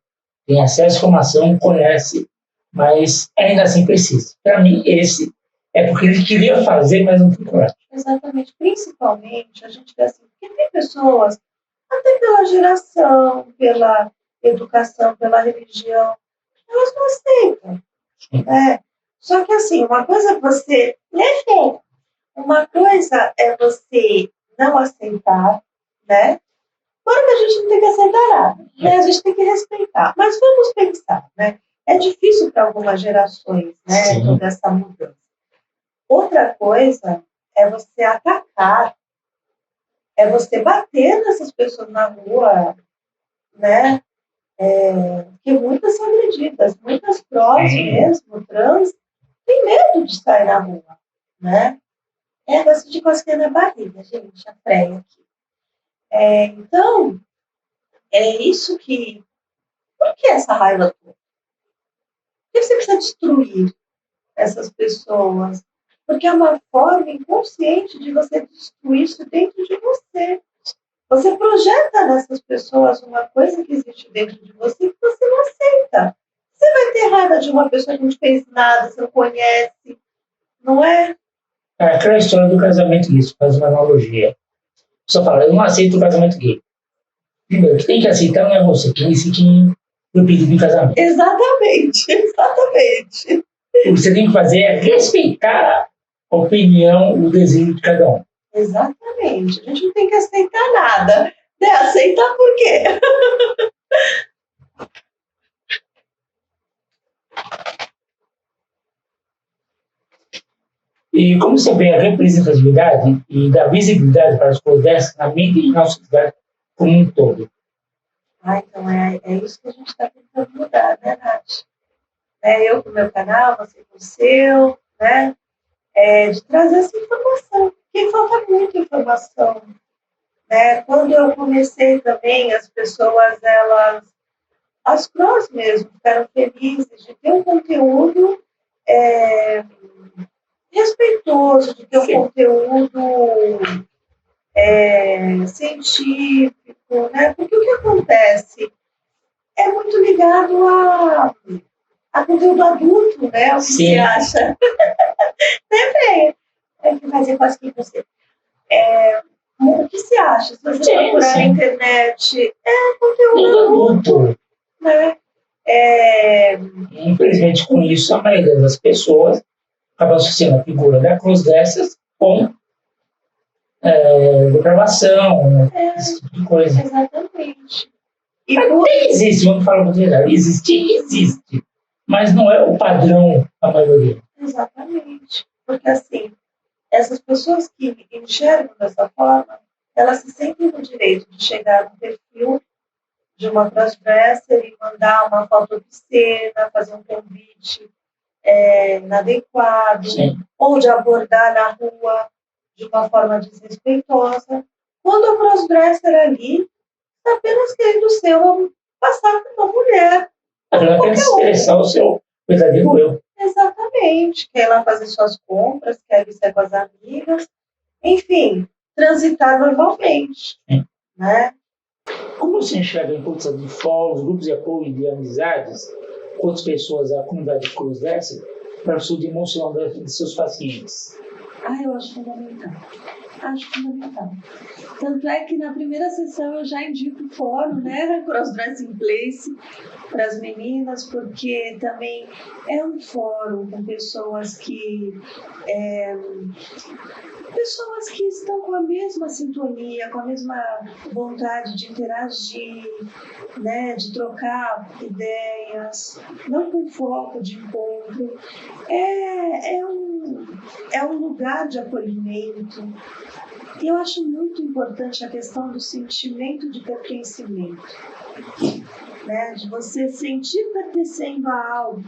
tem acesso à informação, conhece, mas ainda assim precisa. Para mim, esse É porque ele queria fazer, mas não foi coragem. Exatamente. Principalmente, a gente vê assim, porque tem pessoas, até pela geração, pela educação, pela religião, elas não aceitam, né? Só que assim, uma coisa é você ler, uma coisa é você não aceitar, né? Claro que a gente não tem que aceitar nada, né? A gente tem que respeitar. Mas vamos pensar, né? É difícil para algumas gerações, né? Sim. Toda essa mudança. Outra coisa é você atacar, é você bater nessas pessoas na rua, né? Que muitas são agredidas, muitas prós mesmo, trans, têm medo de sair na rua, né? Vai sentir cosquinha na barriga, gente, a freia aqui. Então, é isso que... Por que essa raiva toda? Por que você precisa destruir essas pessoas? Porque é uma forma inconsciente de você destruir isso dentro de você. Você projeta nessas pessoas uma coisa que existe dentro de você que você não aceita. Você vai ter raiva de uma pessoa que não te fez nada, você não conhece, não é? É aquela história do casamento gay, faz uma analogia. Só fala, eu não aceito o casamento gay. Primeiro, que tem que aceitar não é você, quem decide o pedido de casamento. Exatamente, exatamente. O que você tem que fazer é respeitar a opinião, o desejo de cada um. Exatamente. A gente não tem que aceitar nada. Né? Aceitar por quê? E como você vê a representatividade e dá visibilidade para as coisas dessas na mídia e na sociedade como um todo? Então é isso que a gente está tentando mudar, né, Nath? Eu com o meu canal, você com o seu, né? De trazer essa informação. Porque falta muita informação. Né? Quando eu comecei também, as pessoas, as prós mesmo, ficaram felizes de ter um conteúdo respeitoso, de ter um conteúdo científico, né? Porque o que acontece é muito ligado a conteúdo adulto, né? O que você acha? Sempre é que fazer quase que você. O que se acha? Se você procurar na internet, conteúdo adulto, né? Infelizmente, com isso, a maioria das pessoas acaba associando a figura da cruz dessas com depravação, esse tipo de coisa. Exatamente. Mas existe, vamos falar muito verdade, existe, mas não é o padrão da maioria. Exatamente. Porque, assim, essas pessoas que enxergam dessa forma, elas se sentem no direito de chegar no perfil de uma crossdresser e mandar uma foto obscena, fazer um convite inadequado, ou de abordar na rua de uma forma desrespeitosa, quando a crossdresser ali está apenas querendo ser passar por uma mulher. Ela quer expressar o seu verdadeiro eu. Exatamente. Quer ir lá fazer suas compras, quer ir sair com as amigas, enfim, transitar normalmente. Né? Como você enxerga a importância de fóruns, grupos de apoio e de amizades com outras pessoas da comunidade de cruz dessa para a saúde emocional de seus pacientes? Eu acho fundamental. Tanto é que na primeira sessão eu já indico o fórum, né, Crossdressing Place, para as meninas, porque também é um fórum com pessoas que estão com a mesma sintonia, com a mesma vontade de interagir, né, de trocar ideias, não com foco de encontro. É um lugar de acolhimento. E eu acho muito importante a questão do sentimento de pertencimento, né? De você sentir pertencendo a algo.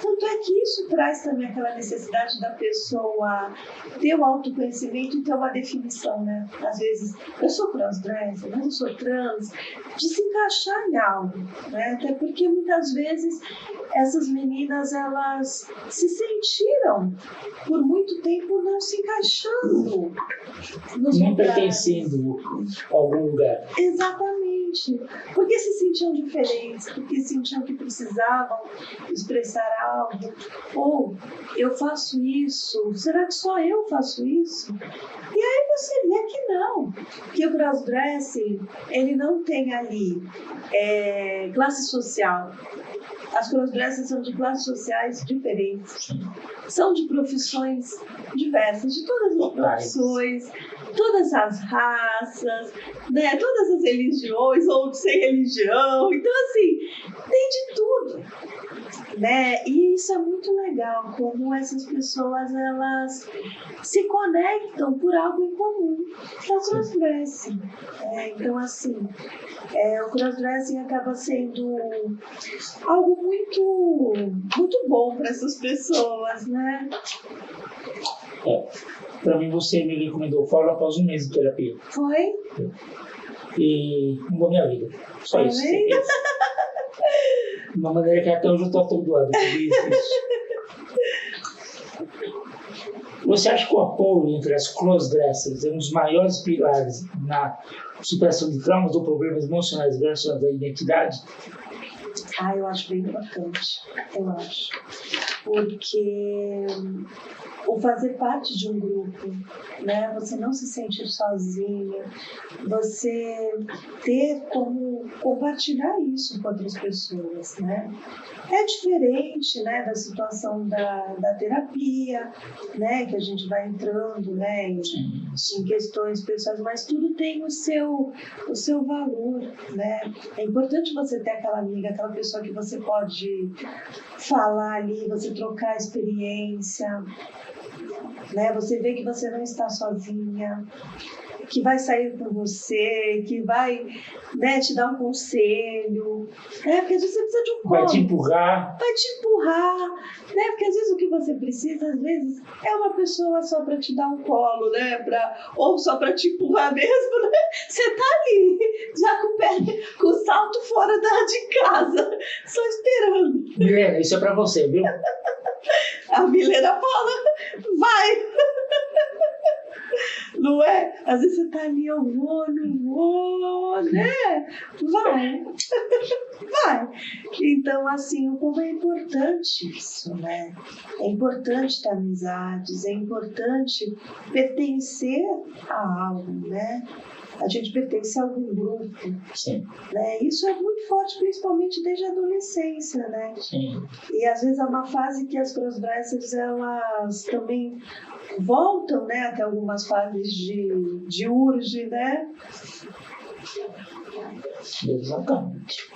Tanto é que isso traz também aquela necessidade da pessoa ter o autoconhecimento e ter uma definição, né? Às vezes, eu sou crossdresser, mas eu sou trans, de se encaixar em algo, né? Até porque muitas vezes essas meninas, elas se sentiram por muito tempo não se encaixando nos não lugares. pertencendo a algum lugar. Exatamente. diferente, porque se sentiam diferentes, porque sentiam que precisavam expressar algo, ou eu faço isso, será que só eu faço isso? E aí você vê que não, que o crossdressing, ele não tem ali classe social. As crossdressers são de classes sociais diferentes, são de profissões diversas, de todas as profissões, todas as raças, né, todas as religiões, ou sem religião, então assim, tem de tudo, né? E isso é muito legal, como essas pessoas, elas se conectam por algo em comum, que é o crossdressing. Então assim, o crossdressing acaba sendo algo muito, muito bom para essas pessoas, né? Para mim, você me recomendou fora após um mês de terapia. Foi? E mudou minha vida. Só isso. De uma maneira que até hoje eu estou atordoado. Você acha que o apoio entre as crossdressers é um dos maiores pilares na superação de traumas ou problemas emocionais versus a identidade? Eu acho bem importante, eu acho. Porque o fazer parte de um grupo, né? Você não se sentir sozinha, você ter como compartilhar isso com outras pessoas, né? É diferente, né, da situação da terapia, né, que a gente vai entrando, né, em questões pessoais, mas tudo tem o seu valor, né? É importante você ter aquela amiga, aquela pessoa que você pode falar ali, você trocar experiência, né? Você vê que você não está sozinha, que vai sair com você, que vai, né, te dar um conselho, né? Porque às vezes você precisa de um colo. Vai te empurrar, né? Porque às vezes o que você precisa, às vezes, é uma pessoa só para te dar um colo, né? Ou só para te empurrar mesmo, né? Você tá ali, já com o pé, com o salto fora de casa, só esperando. Milena, isso é para você, viu? A Milena fala, vai! Não é? Às vezes você tá ali, eu vou, não vou, né? Vai! Vai! Então, assim, como é importante isso, né? É importante ter amizades, é importante pertencer a algo, né? A gente pertence a algum grupo. Sim. Né? Isso é muito forte, principalmente desde a adolescência, né? Sim. E às vezes é uma fase que as crossdressers, elas também voltam, né, até algumas fases de urge, né? Exatamente.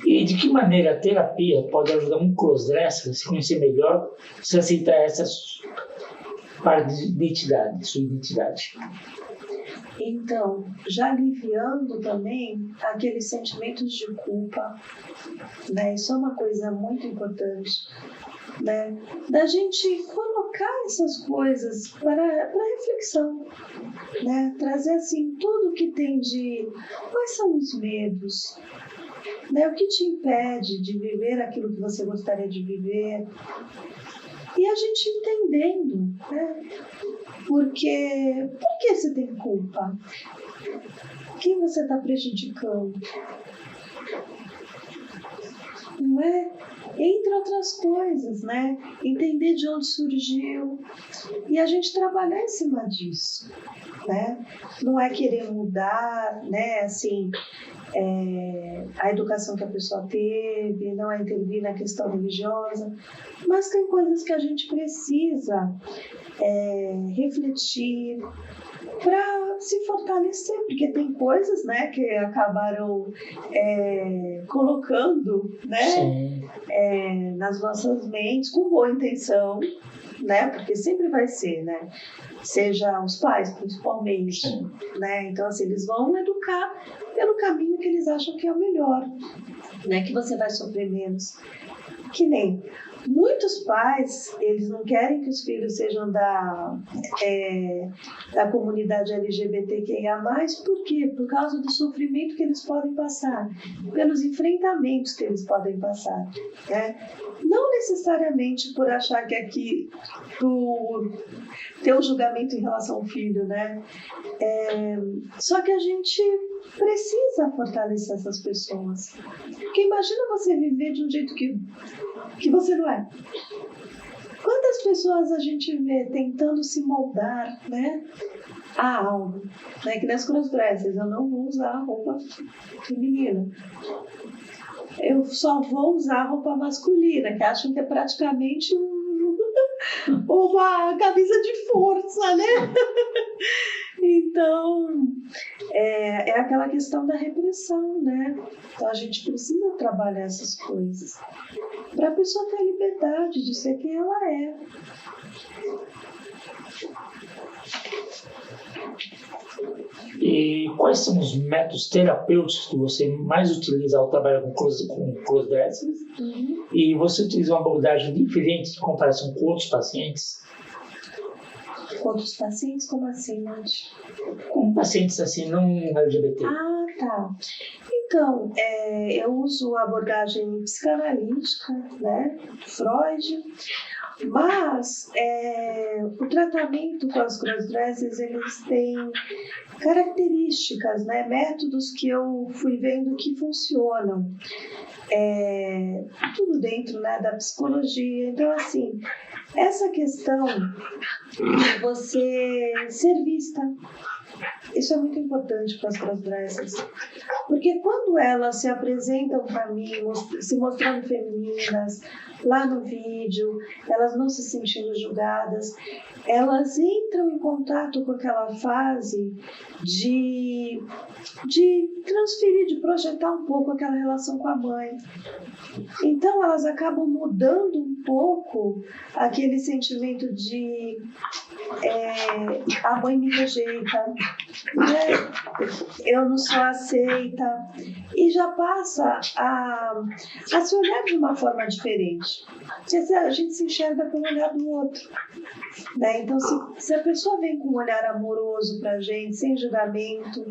E de que maneira a terapia pode ajudar um crossdresser a se conhecer melhor, se aceitar essa parte de identidade, sua identidade? Então, já aliviando também aqueles sentimentos de culpa, né? Isso é uma coisa muito importante, né? Da gente colocar essas coisas para reflexão, né? Trazer assim tudo que tem de quais são os medos, né? O que te impede de viver aquilo que você gostaria de viver. E a gente entendendo, né? Por que você tem culpa? Quem você está prejudicando? Não é? Entre outras coisas, né? Entender de onde surgiu e a gente trabalhar em cima disso, né? Não é querer mudar, né? Assim, a educação que a pessoa teve, não é intervir na questão religiosa, mas tem coisas que a gente precisa refletir para se fortalecer, porque tem coisas, né, que acabaram colocando, né, nas nossas mentes com boa intenção, né, porque sempre vai ser, né, seja os pais principalmente, né, então assim, eles vão educar pelo caminho que eles acham que é o melhor, né, que você vai sofrer menos. Que nem muitos pais, eles não querem que os filhos sejam da comunidade LGBTQIA+, por quê? Por causa do sofrimento que eles podem passar, pelos enfrentamentos que eles podem passar, né? Não necessariamente por achar que aqui, por ter um julgamento em relação ao filho, né? Só que a gente precisa fortalecer essas pessoas. Porque imagina você viver de um jeito que você não é. Quantas pessoas a gente vê tentando se moldar, né, a algo, né, que nas crossdressers eu não vou usar roupa feminina. Eu só vou usar roupa masculina, que acham que é praticamente uma camisa de força, né? Então, é aquela questão da repressão, né? Então, a gente precisa trabalhar essas coisas para a pessoa ter a liberdade de ser quem ela é. E quais são os métodos terapêuticos que você mais utiliza ao trabalhar com crossdressers? E você utiliza uma abordagem diferente em comparação com outros pacientes? Com outros pacientes? Como assim, Nath? Com pacientes assim, não LGBT. Ah, tá. Então, eu uso a abordagem psicanalítica, né? Freud. Mas o tratamento com as crossdressers, eles têm características, né? Métodos que eu fui vendo que funcionam. Tudo dentro, né, da psicologia. Então, assim, essa questão de você ser vista, isso é muito importante para as crossdressers. Porque quando elas se apresentam para mim, se mostrando femininas, lá no vídeo, elas não se sentindo julgadas, elas entram em contato com aquela fase de transferir, de projetar um pouco aquela relação com a mãe. Então elas acabam mudando um pouco aquele sentimento de a mãe me rejeita, né? Eu não sou aceita, e já passa a se olhar de uma forma diferente. A gente se enxerga pelo olhar do outro, né? Então, se a pessoa vem com um olhar amoroso pra gente, sem julgamento,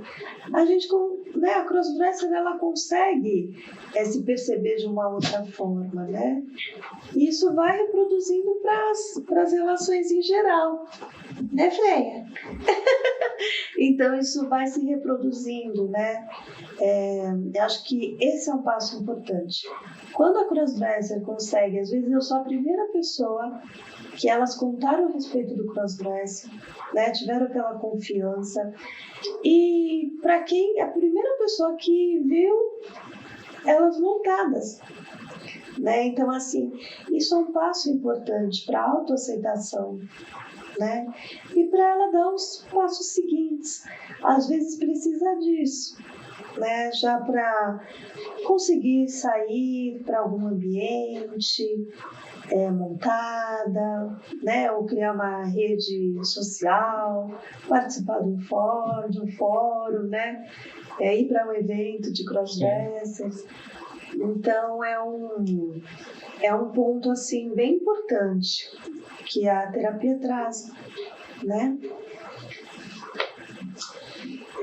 a gente, né, a crossdresser, ela consegue se perceber de uma outra forma, né? E isso vai reproduzindo para as relações em geral, né, Freia? Então isso vai se reproduzindo, né? Eu acho que esse é um passo importante. Quando a crossdresser consegue, às vezes eu sou a primeira pessoa que elas contaram a respeito do crossdresser, né? Tiveram aquela confiança, e para quem a primeira pessoa que viu elas montadas, né? Então, assim, isso é um passo importante para a autoaceitação, né? E para ela dar os passos seguintes. Às vezes precisa disso, né? Já para conseguir sair para algum ambiente montada, né? Ou criar uma rede social, participar de um fórum, né? Ir para um evento de crossdressers. Então é um ponto assim bem importante que a terapia traz, né?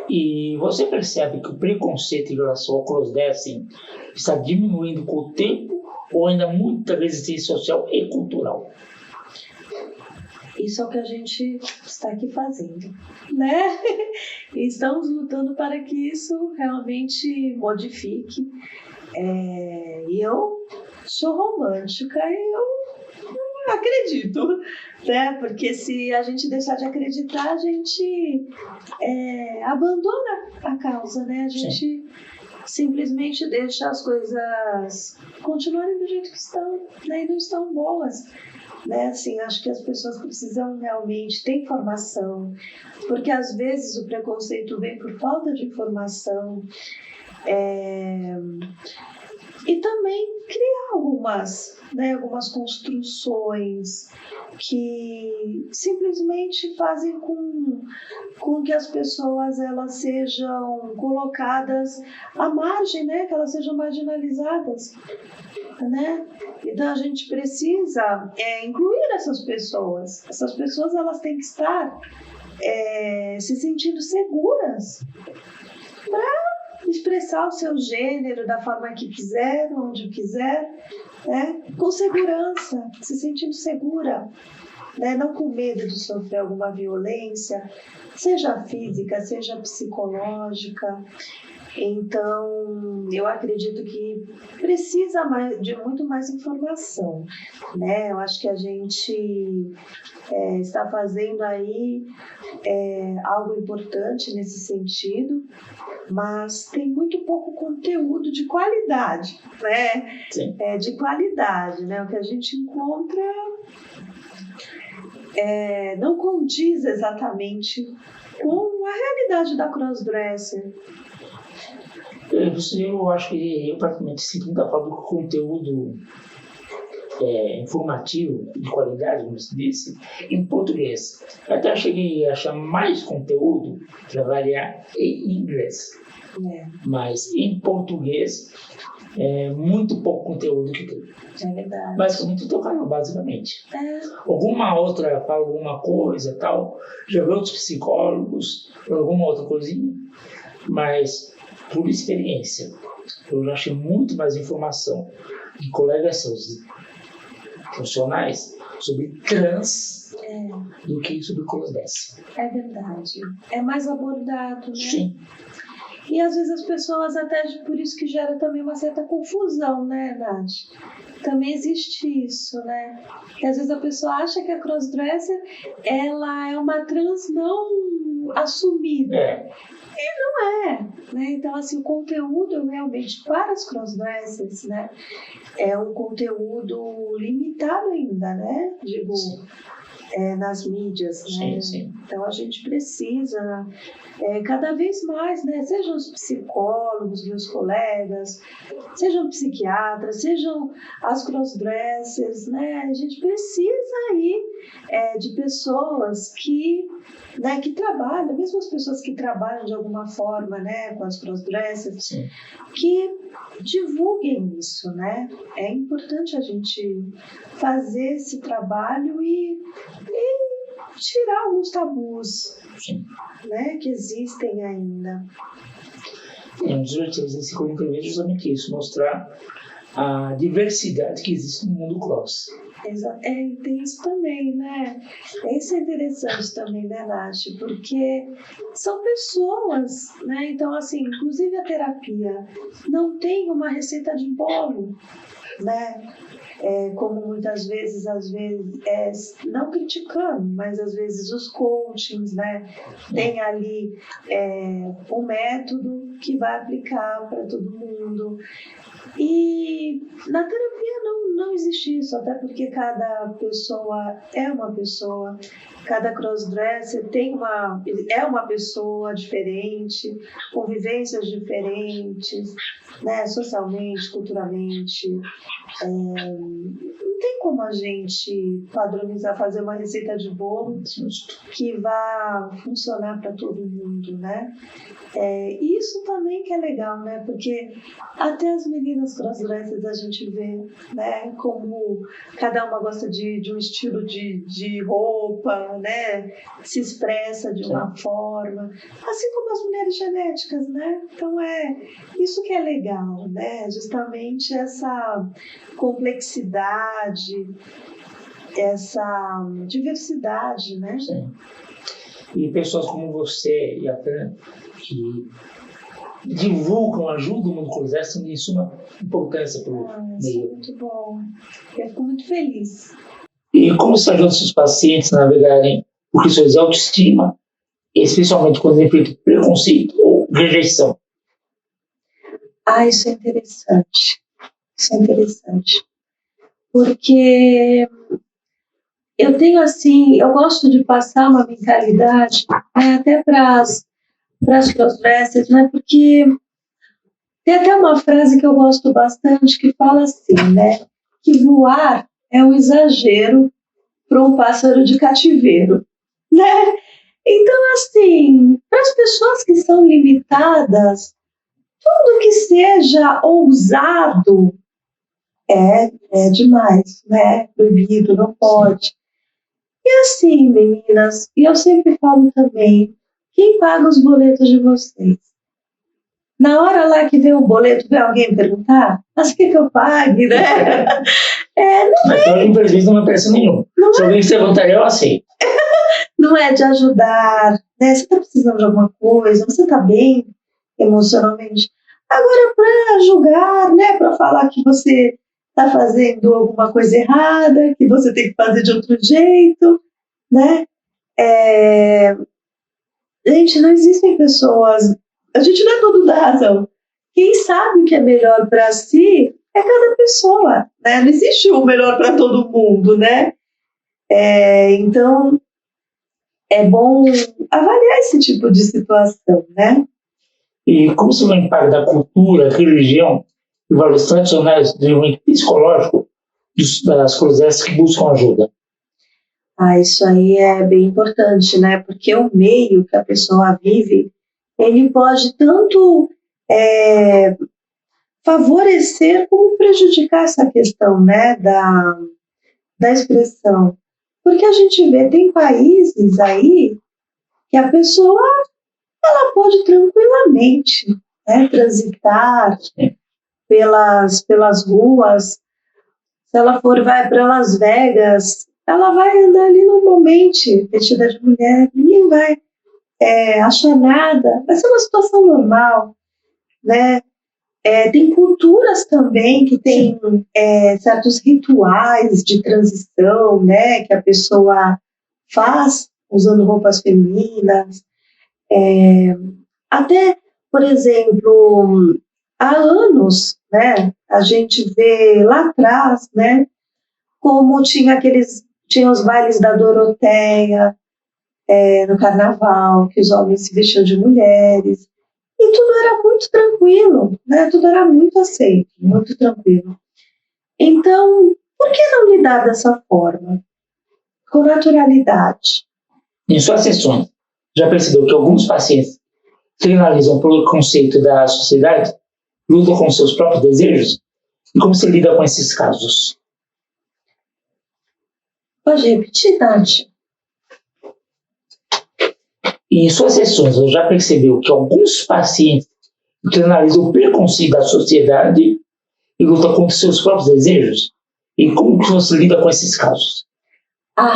E você percebe que o preconceito em relação ao crossdressing está diminuindo com o tempo, ou ainda muitas vezes é social e cultural? Isso é o que a gente está aqui fazendo, né? E estamos lutando para que isso realmente modifique. E eu sou romântica e eu acredito, né? Porque se a gente deixar de acreditar, a gente abandona a causa, né? A gente simplesmente deixa as coisas continuarem do jeito que estão, né? E não estão boas, né? Assim, acho que as pessoas precisam realmente ter informação, porque às vezes o preconceito vem por falta de informação. E também criar algumas construções que simplesmente fazem com que as pessoas elas sejam colocadas à margem, né? Que elas sejam marginalizadas, né? Então a gente precisa incluir essas pessoas. Essas pessoas elas têm que estar se sentindo seguras para expressar o seu gênero da forma que quiser, onde quiser, né? Com segurança, se sentindo segura, né? Não com medo de sofrer alguma violência, seja física, seja psicológica. Então, eu acredito que precisa de muito mais informação, né? Eu acho que a gente está fazendo aí algo importante nesse sentido, mas tem muito pouco conteúdo de qualidade, né? Sim. De qualidade, né? O que a gente encontra não condiz exatamente com a realidade da crossdresser. Eu acho que eu praticamente sinto muita falta do conteúdo informativo de qualidade, como se disse, em português. Até cheguei a achar mais conteúdo para variar em inglês, mas em português muito pouco conteúdo que tem. É verdade. Basicamente o teu canal, basicamente. Alguma outra fala alguma coisa tal, já vi outros psicólogos, alguma outra coisinha, mas por experiência eu já achei muito mais informação de colegas seus profissionais sobre trans do que sobre crossdresser. É verdade. É mais abordado, né? Sim. E às vezes as pessoas até, por isso que gera também uma certa confusão, né, Nath? Também existe isso, né? Que às vezes a pessoa acha que a crossdresser, ela é uma trans não assumida. E não é, né? Então, assim, o conteúdo realmente para as crossdressers, né? É um conteúdo limitado ainda, né? Digo, nas mídias, né? Sim. Então a gente precisa cada vez mais, né? Sejam os psicólogos, meus colegas, sejam psiquiatras, sejam as crossdressers, né? A gente precisa aí de pessoas que trabalham, mesmo as pessoas que trabalham de alguma forma, né, com as crossdressers, que divulguem isso, né? É importante a gente fazer esse trabalho e tirar alguns tabus, né, que existem ainda. Um dos objetivos desse currículo é justamente isso, mostrar a diversidade que existe no mundo cross. Tem isso também, né? Isso é interessante também, né, Nath? Porque são pessoas, né? Então, assim, inclusive a terapia não tem uma receita de bolo, né? Como muitas vezes, não criticando, mas às vezes os coachings, né? Tem ali um método que vai aplicar para todo mundo. E na terapia não existe isso, até porque cada pessoa é uma pessoa, cada crossdresser é uma pessoa diferente, convivências diferentes, né, socialmente, culturalmente. Não tem como a gente padronizar, fazer uma receita de bolo que vá funcionar para todo mundo, né? Isso também que é legal, né? Porque até as meninas crossdressers a gente vê, né? Como cada uma gosta de um estilo de roupa, né? Se expressa de uma forma, assim como as mulheres genéticas, né? Então isso que é legal, né? Justamente essa complexidade, essa diversidade, né? Sim. E pessoas como você e a Fran, que divulgam, ajudam o mundo crossdresser, são de suma importância para o meio. Isso é muito bom. Eu fico muito feliz. E como você ajuda seus pacientes a navegarem por questões de autoestima, especialmente quando enfrentam preconceito ou rejeição? Isso é interessante. Isso é interessante. Porque eu tenho assim, eu gosto de passar uma mentalidade, né, até para as crossdressers, né, porque tem até uma frase que eu gosto bastante que fala assim, né, que voar é um exagero para um pássaro de cativeiro, né? Então, assim, para as pessoas que são limitadas, tudo que seja ousado é demais, né? Proibido, não pode. E assim, meninas, e eu sempre falo também, quem paga os boletos de vocês? Na hora lá que vem o boleto, vem alguém perguntar, mas o que eu pague, né? Então, infelizmente, não é pressa nenhuma. Se alguém se levantar, eu aceito. Não é de ajudar, né? Você está precisando de alguma coisa, você está bem? emocionalmente. Agora, para julgar, né, para falar que você está fazendo alguma coisa errada, que você tem que fazer de outro jeito, né? Gente, não existem pessoas. A gente não é dono da razão. Quem sabe o que é melhor para si é cada pessoa, né? Não existe o melhor para todo mundo, né? Então, é bom avaliar esse tipo de situação, né? E como se vê o impacto da cultura, religião e valores tradicionais do desenvolvimento psicológico das cruzeiras que buscam ajuda? Isso aí é bem importante, né? Porque o meio que a pessoa vive, ele pode tanto favorecer como prejudicar essa questão, né, da expressão. Porque a gente vê, tem países aí que a pessoa ela pode tranquilamente, né, transitar pelas ruas. Se ela vai para Las Vegas, ela vai andar ali normalmente, vestida de mulher, ninguém vai achar nada, vai ser uma situação normal, né? Tem culturas também que tem certos rituais de transição, né, que a pessoa faz usando roupas femininas. Até, por exemplo, há anos, né, a gente vê lá atrás, né, como tinha os bailes da Doroteia no carnaval, que os homens se vestiam de mulheres, e tudo era muito tranquilo, né, tudo era muito aceito, muito tranquilo. Então, por que não lidar dessa forma? Com naturalidade. Em suas sessões, já percebeu que alguns pacientes que analisam pelo conceito da sociedade lutam com seus próprios desejos? E como se lida com esses casos? Pode repetir, Tati? E em suas sessões, já percebeu que alguns pacientes analisam o preconceito da sociedade e lutam contra seus próprios desejos? E como que você lida com esses casos?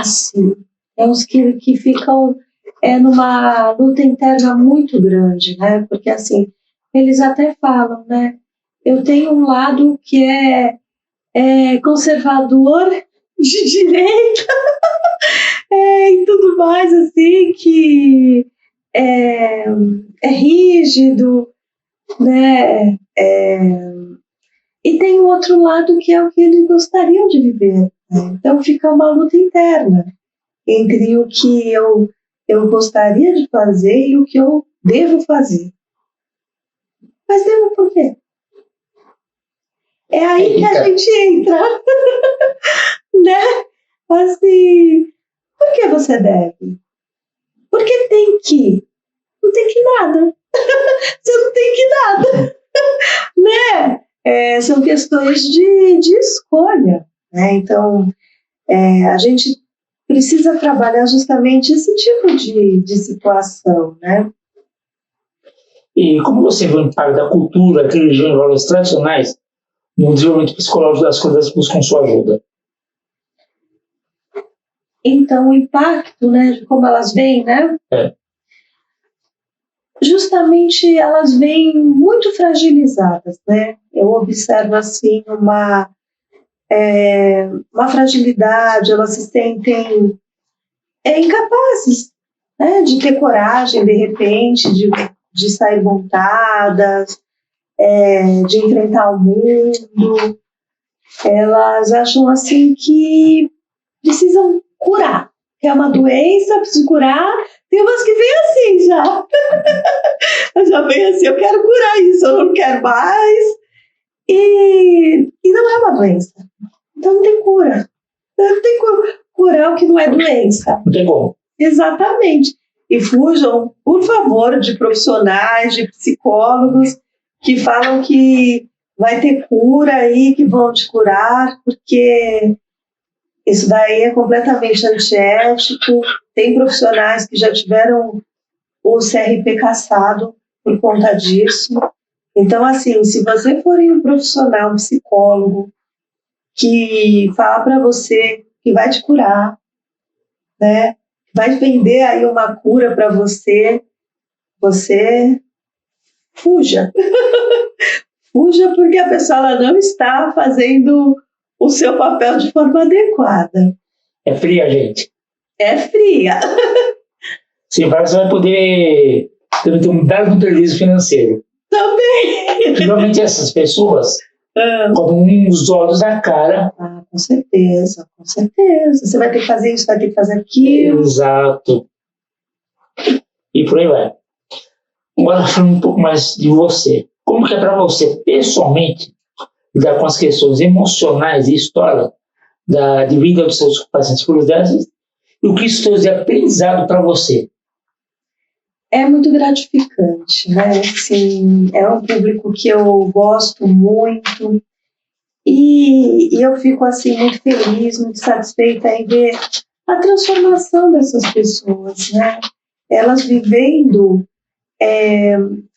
Sim. É os que ficam numa luta interna muito grande, né? Porque, assim, eles até falam, né? Eu tenho um lado que é conservador, de direita, e tudo mais, assim, que é rígido, né? E tem o outro lado que é o que eles gostariam de viver. Né? Então fica uma luta interna entre o que eu gostaria de fazer e o que eu devo fazer. Mas devo por quê? É aí que a gente entra, né? Assim, por que você deve? Porque tem que. Não tem que nada. Você não tem que nada, né? São questões de escolha, né? Então, a gente precisa trabalhar justamente esse tipo de situação, né? E como você vê o impacto da cultura, religião e valores tradicionais no desenvolvimento psicológico das coisas que buscam sua ajuda? Então, o impacto, né, de como elas vêm, né? Justamente elas vêm muito fragilizadas, né? Eu observo, assim, uma fragilidade, elas se sentem incapazes, né, de ter coragem, de repente, de sair montadas, de enfrentar o mundo. Elas acham assim que precisam curar, que é uma doença, preciso curar. Tem umas que vêm assim já. Já vem assim, eu quero curar isso, eu não quero mais. E não é uma doença. Então não tem cura. Não tem curar o que não é doença. Não tem como. Exatamente. E fujam, por favor, de profissionais, de psicólogos que falam que vai ter cura aí, que vão te curar, porque isso daí é completamente antiético. Tem profissionais que já tiveram o CRP cassado por conta disso. Então, assim, se você for um profissional, um psicólogo, que fala para você que vai te curar, né? Vai vender aí uma cura para você, você fuja. Fuja porque a pessoa ela não está fazendo o seu papel de forma adequada. É fria, gente. É fria. Sim, você vai poder também ter um belo prejuízo financeiro. Também. Normalmente essas pessoas colocam uns olhos na cara. Ah, com certeza, com certeza. Você vai ter que fazer isso, vai ter que fazer aquilo. Exato. E por aí vai. Agora falando um pouco mais de você. Como que é para você, pessoalmente, lidar com as questões emocionais e história de vida dos seus pacientes cruzeiros e o que isso trouxe de aprendizado para você? É muito gratificante, né? Assim, é um público que eu gosto muito e eu fico assim muito feliz, muito satisfeita em ver a transformação dessas pessoas, né? Elas vivendo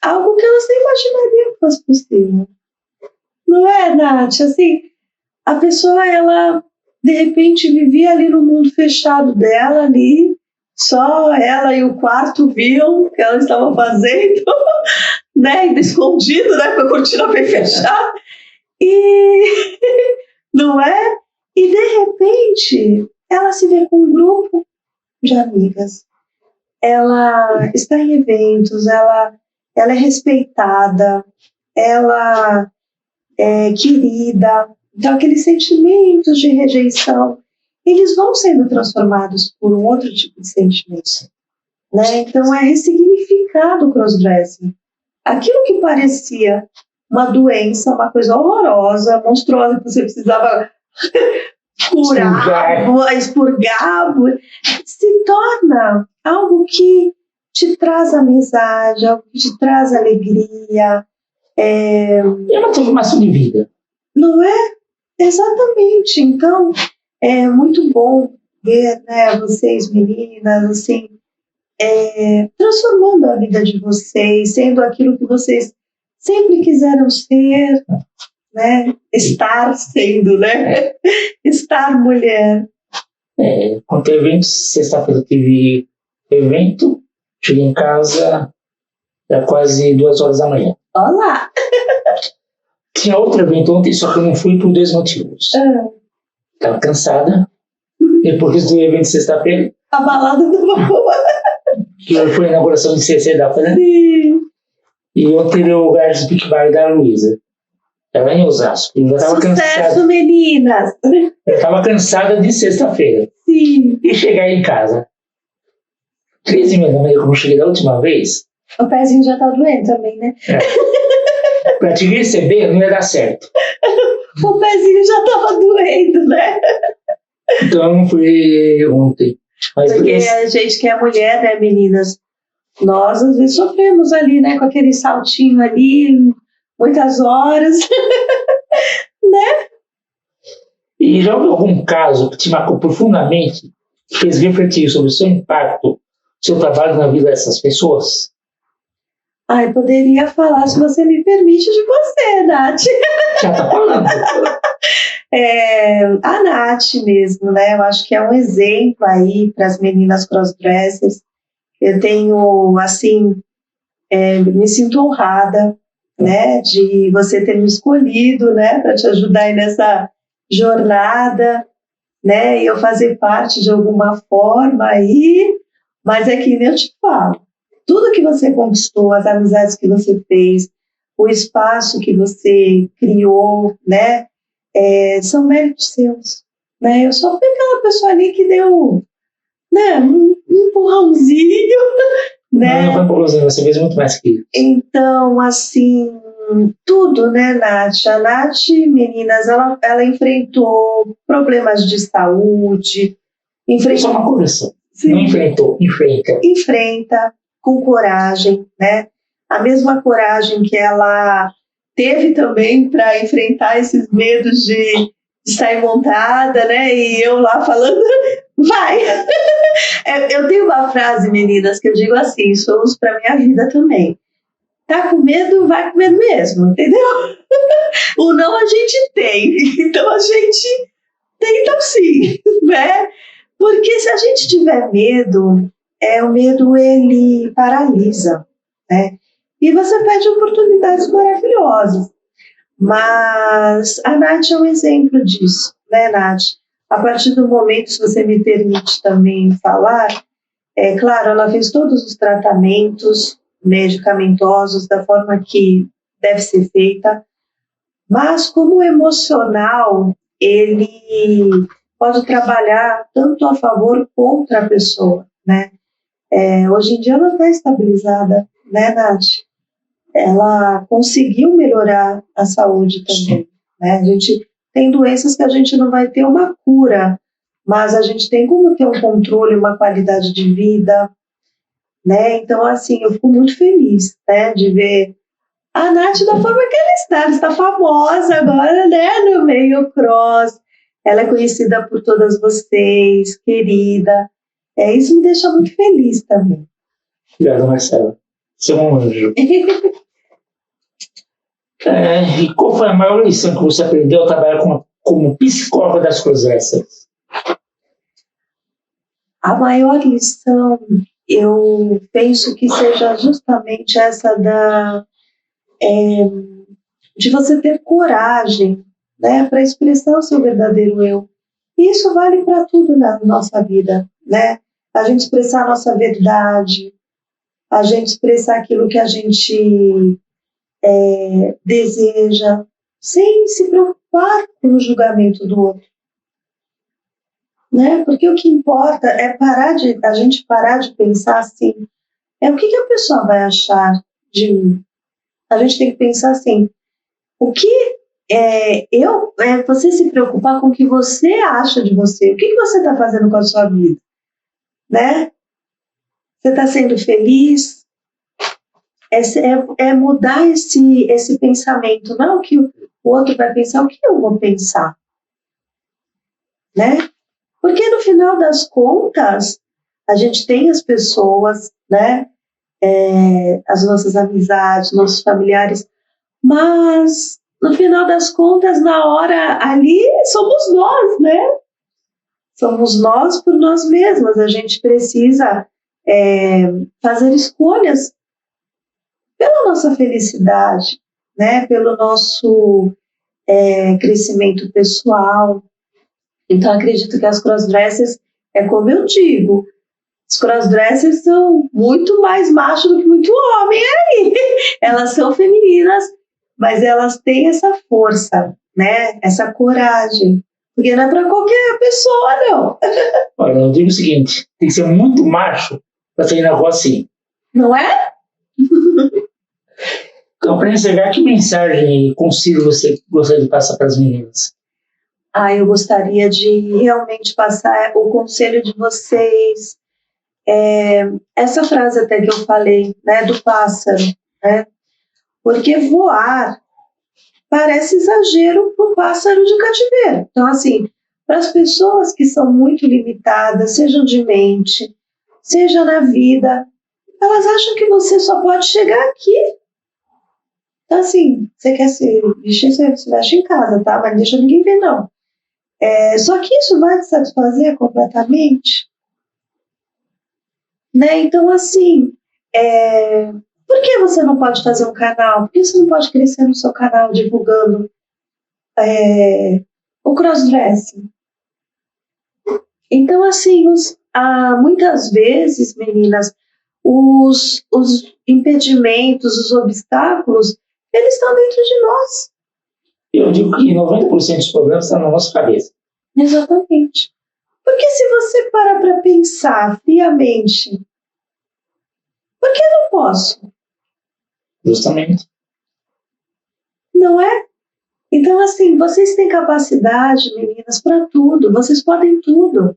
algo que elas nem imaginariam que fosse possível. Não é, Nath? Assim, a pessoa, ela, de repente, vivia ali no mundo fechado dela, ali, só ela e o quarto viam o que ela estava fazendo, né, ainda escondido, né, com a cortina bem fechada, e não é? E, de repente, ela se vê com um grupo de amigas. Ela está em eventos, ela é respeitada, ela é querida. Então, aqueles sentimentos de rejeição, eles vão sendo transformados por um outro tipo de sentimento. Né? Então, é ressignificado o crossdressing. Aquilo que parecia uma doença, uma coisa horrorosa, monstruosa, que você precisava curar, expurgar, se torna algo que te traz amizade, algo que te traz alegria. É uma transformação de vida. Não é? Exatamente. Então, é muito bom ver, né, vocês, meninas, assim, transformando a vida de vocês, sendo aquilo que vocês sempre quiseram ser, né? Estar sendo, né? Estar mulher. Quando tem evento, sexta-feira tive evento, cheguei em casa, era quase 2 horas da manhã. Olá! Tinha outro evento ontem, só que eu não fui por 2 motivos. Estava cansada, depois do evento de sexta-feira. A balada do boa. Que foi a inauguração do CC da Fran. E ontem o lugar de Big Bar da Luísa. Ela em Osasco. Eu já estava cansada. Meninas! Eu estava cansada de sexta-feira. Sim. E chegar em casa. 3h30 da manhã, como eu cheguei da última vez. O pezinho já tá doendo também, né? Pra te receber, não ia dar certo. O pezinho já tava doendo, né? Então eu não fui ontem. Mas porque a gente que é mulher, né, meninas? Nós, às vezes, sofremos ali, né? Com aquele saltinho ali, muitas horas. Né? E já houve algum caso que te marcou profundamente, que fez refletir sobre o seu impacto, seu trabalho na vida dessas pessoas? Eu poderia falar, se você me permite, de você, Nath. Já tá falando. A Nath mesmo, né? Eu acho que é um exemplo aí para as meninas crossdressers. Eu tenho, assim, me sinto honrada, né? De você ter me escolhido, né? Para te ajudar aí nessa jornada, né? E eu fazer parte de alguma forma aí. Mas é que nem eu te falo. Tudo que você conquistou, as amizades que você fez, o espaço que você criou, né, são méritos seus. Né? Eu só fui aquela pessoa ali que deu, né, um empurrãozinho. Né? Não foi empurrãozinho, você fez muito mais que isso. Então, assim, tudo, né, Nath? A Nath, meninas, ela enfrentou problemas de saúde. Só uma correção. Não enfrentou, enfrenta. Enfrenta. Com coragem, né? A mesma coragem que ela teve também para enfrentar esses medos de sair montada, né? E eu lá falando, vai! Eu tenho uma frase, meninas, que eu digo assim, sou uso para minha vida também. Tá com medo, vai com medo mesmo, entendeu? O não a gente tem, então a gente tenta sim, né? Porque se a gente tiver medo, o medo ele paralisa, né? E você perde oportunidades maravilhosas. Mas a Nath é um exemplo disso, né, Nath? A partir do momento, se você me permite também falar, é claro, ela fez todos os tratamentos medicamentosos da forma que deve ser feita, mas como o emocional, ele pode trabalhar tanto a favor contra a pessoa, né? Hoje em dia ela está estabilizada, né, Nath? Ela conseguiu melhorar a saúde também, né? A gente tem doenças que a gente não vai ter uma cura, mas a gente tem como ter um controle, uma qualidade de vida, né? Então, assim, eu fico muito feliz, né, de ver a Nath da forma que ela está famosa agora, né, no meio cross. Ela é conhecida por todas vocês, querida. Isso me deixa muito feliz também. Obrigado, Marcela. Você é um anjo. E qual foi a maior lição que você aprendeu a trabalhar como psicóloga das crossdressers? A maior lição, eu penso que seja justamente essa de você ter coragem, né, para expressar o seu verdadeiro eu. E isso vale para tudo na nossa vida, né? A gente expressar a nossa verdade, a gente expressar aquilo que a gente deseja, sem se preocupar com o julgamento do outro. Né? Porque o que importa é a gente parar de pensar assim, o que a pessoa vai achar de mim? A gente tem que pensar assim, o que você se preocupar com o que você acha de você, o que você está fazendo com a sua vida, né? Você está sendo feliz? É mudar esse pensamento, não o que o outro vai pensar, o que eu vou pensar, né? Porque no final das contas, a gente tem as pessoas, né? As nossas amizades, nossos familiares, mas no final das contas, na hora ali, somos nós, né? Somos nós por nós mesmas. A gente precisa fazer escolhas pela nossa felicidade, né? Pelo nosso crescimento pessoal. Então, acredito que as crossdressers, como eu digo, os crossdressers são muito mais macho do que muito homem aí. Elas são femininas, mas elas têm essa força, né? Essa coragem. Porque não é para qualquer pessoa, não. Olha, eu digo o seguinte, tem que ser muito macho para sair na rua assim. Não é? Então, para encerrar, que mensagem e conselho você gostaria de passar para as meninas? Eu gostaria de realmente passar o conselho de vocês. Essa frase até que eu falei, né, do pássaro, né? Porque voar parece exagero para um pássaro de cativeiro. Então, assim, para as pessoas que são muito limitadas, sejam de mente, seja na vida, elas acham que você só pode chegar aqui. Então, assim, você quer se vestir, você veste em casa, tá? Mas não deixa ninguém ver, não. Só que isso vai te satisfazer completamente? Né? Então, assim, por que você não pode fazer um canal? Por que você não pode crescer no seu canal divulgando o crossdressing? Então, assim, muitas vezes, meninas, os impedimentos, os obstáculos, eles estão dentro de nós. Eu digo que 90% dos problemas estão na nossa cabeça. Exatamente. Porque se você parar para pensar friamente, por que eu não posso? Justamente. Não é? Então, assim, vocês têm capacidade, meninas, para tudo. Vocês podem tudo.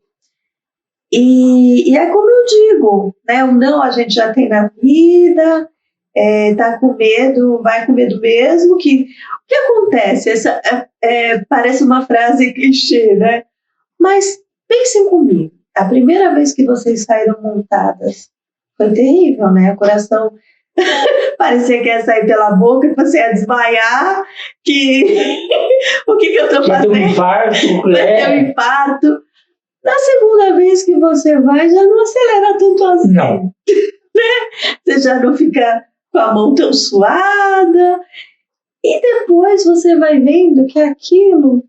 E é como eu digo, né? O não a gente já tem na vida, tá com medo, vai com medo mesmo. O que acontece? Parece uma frase clichê, né? Mas pensem comigo. A primeira vez que vocês saíram montadas foi terrível, né? O coração parecia que ia sair pela boca, que você ia desmaiar, que o que eu estou fazendo? Vai ter um infarto. Na segunda vez que você vai, já não acelera tanto assim. Não. Né? Você já não fica com a mão tão suada. E depois você vai vendo que aquilo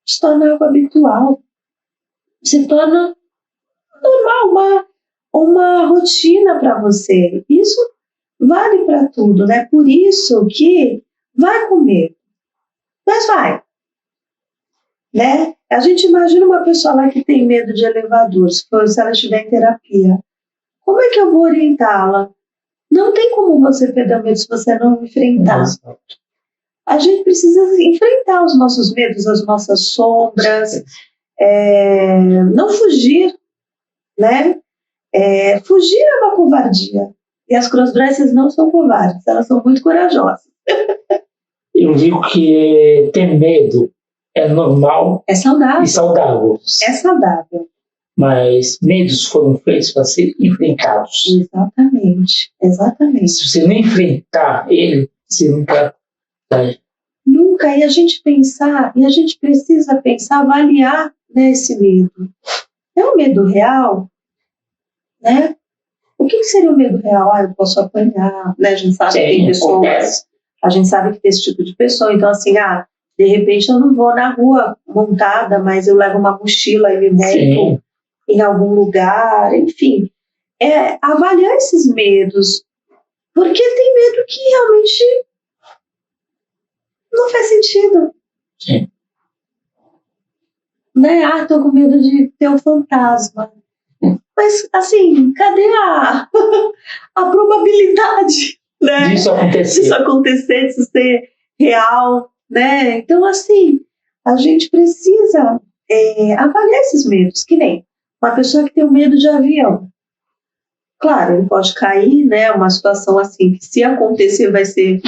se torna algo habitual, se torna normal, uma rotina para você. Isso vale para tudo, né? Por isso que vai com medo, mas vai, né? A gente imagina uma pessoa lá que tem medo de elevador, se ela estiver em terapia. Como é que eu vou orientá-la? Não tem como você perder o medo se você não enfrentar. A gente precisa enfrentar os nossos medos, as nossas sombras, não fugir, né? Fugir é uma covardia. E as crossdressers não são covardes, elas são muito corajosas. Eu digo que ter medo é normal e saudável. É saudável. Mas medos foram feitos para ser enfrentados. Exatamente. Se você não enfrentar ele, você nunca sai. Nunca. E a gente precisa pensar, avaliar, né, esse medo. É um medo real? Né? O que seria o medo real? Eu posso apanhar, né? A gente sabe que tem pessoas. A gente sabe que tem esse tipo de pessoa. Então, assim, de repente eu não vou na rua montada, mas eu levo uma mochila e me monto em algum lugar, enfim. Avaliar esses medos, porque tem medo que realmente não faz sentido. Sim. Né? Tô com medo de ter um fantasma. Mas, assim, cadê a probabilidade, né? Disso acontecer, disso ser real, né? Então, assim, a gente precisa avaliar esses medos, que nem uma pessoa que tem um medo de avião. Claro, ele pode cair, né? Uma situação assim, que se acontecer vai ser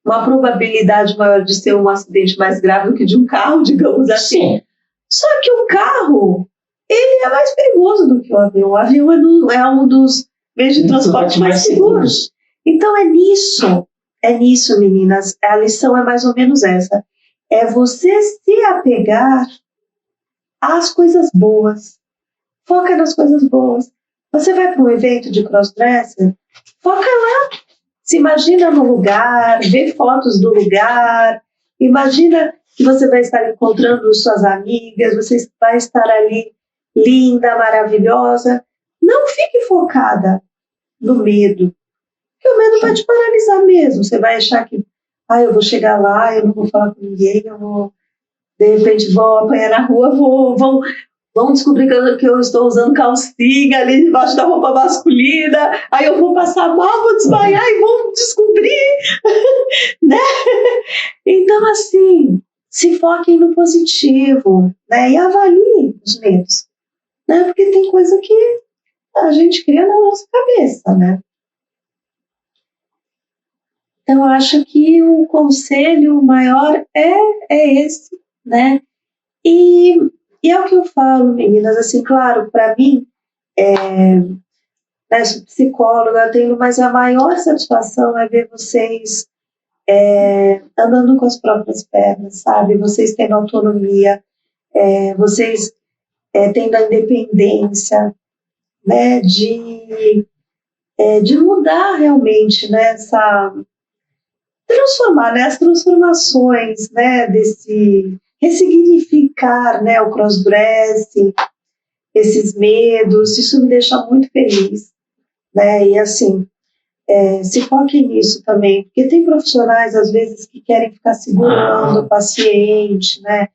uma probabilidade maior de ser um acidente mais grave do que de um carro, digamos assim. Sim. Só que o carro, ele é mais perigoso do que o avião. O avião é um dos meios de transporte mais seguros. Então é nisso, meninas. A lição é mais ou menos essa. É você se apegar às coisas boas. Foca nas coisas boas. Você vai para um evento de crossdresser, foca lá. Se imagina no lugar, vê fotos do lugar, imagina que você vai estar encontrando suas amigas, você vai estar ali linda, maravilhosa. Não fique focada no medo, porque o medo vai te paralisar mesmo. Você vai achar que eu vou chegar lá, eu não vou falar com ninguém, de repente vou apanhar na rua, vão descobrir que eu estou usando calcinha ali debaixo da roupa masculina, aí eu vou passar mal, vou desmaiar e vão descobrir, né? Então, assim, se foquem no positivo, né? E avaliem os medos, né? Porque tem coisa que a gente cria na nossa cabeça, né? Então, eu acho que o conselho maior é esse, né? E é o que eu falo, meninas, assim, claro, para mim, sou psicóloga, mas a maior satisfação é ver vocês andando com as próprias pernas, sabe? Vocês tendo autonomia, vocês tendo a independência, né? De mudar realmente, né? Transformar, né? As transformações, né? Ressignificar, né? O crossdressing, esses medos, isso me deixa muito feliz, né? E assim, se foquem nisso também, porque tem profissionais às vezes que querem ficar segurando o paciente, né?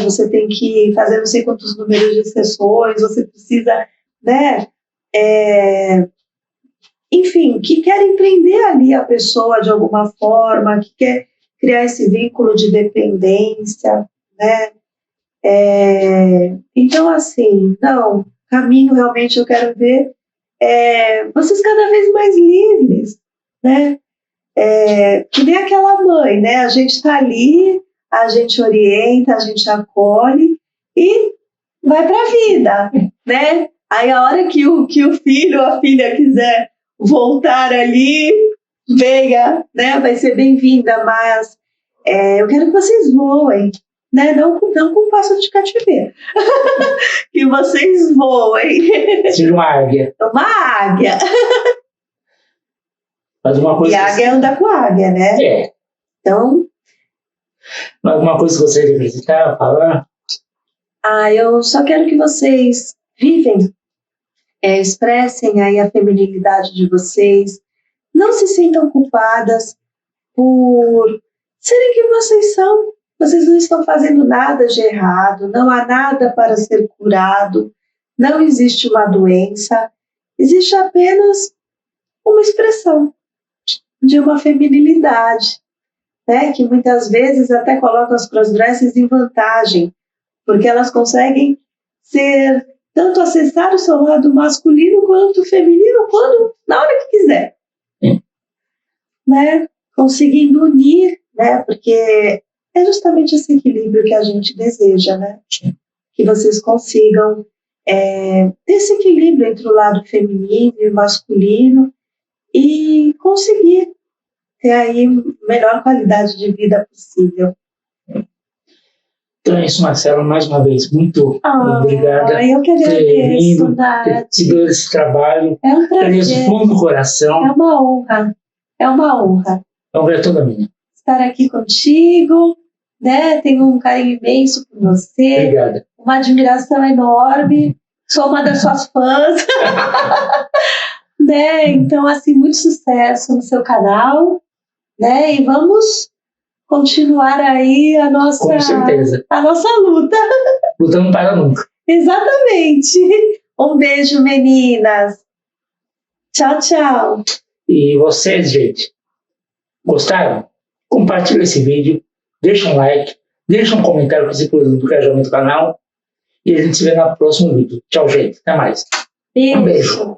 Você tem que fazer não sei quantos números de sessões, você precisa, né? Enfim, que querem prender ali a pessoa de alguma forma, que quer criar esse vínculo de dependência, né? Então, assim, não, caminho realmente eu quero ver vocês cada vez mais livres, né? Que nem aquela mãe, né? A gente está ali, a gente orienta, a gente acolhe e vai para a vida, né? Aí a hora que o filho ou a filha quiser voltar ali, venha, né? Vai ser bem-vinda, mas eu quero que vocês voem, né? Não com pássaro de cativeiro. Que vocês voem. Seja uma águia. Uma águia. Mas uma coisa E águia anda com águia, né? é, Então, alguma coisa que você deve visitar, falar? eu só quero que vocês vivem, expressem aí a feminilidade de vocês, não se sintam culpadas por serem quem vocês são. Vocês não estão fazendo nada de errado, não há nada para ser curado, não existe uma doença, existe apenas uma expressão de uma feminilidade, né, que muitas vezes até coloca as crossdressers em vantagem, porque elas conseguem ser, tanto acessar o seu lado masculino quanto feminino, quando, na hora que quiser. Né? Conseguindo unir, né? Porque é justamente esse equilíbrio que a gente deseja, né? Que vocês consigam ter esse equilíbrio entre o lado feminino e masculino e conseguir ter aí a melhor qualidade de vida possível. Então é isso, Marcela, mais uma vez, muito obrigada eu que por ter agradeço, vindo, ter Nath. tido esse trabalho. É um Agradeço prazer. fundo do coração. É uma honra. É uma honra É uma toda minha. estar aqui contigo, né? Tenho um carinho imenso por você, Obrigada. uma admiração enorme. Sou uma das suas fãs. Né? Então, assim, muito sucesso no seu canal, né? E vamos continuar aí a nossa, Com certeza. a nossa luta. Lutando para nunca. Exatamente. Um beijo, meninas. Tchau, tchau. E vocês, gente, gostaram? Compartilha esse vídeo, deixa um like, deixa um comentário com esse produto do engajamento do canal e a gente se vê no próximo vídeo. Tchau, gente. Até mais. Beijo. Um beijo.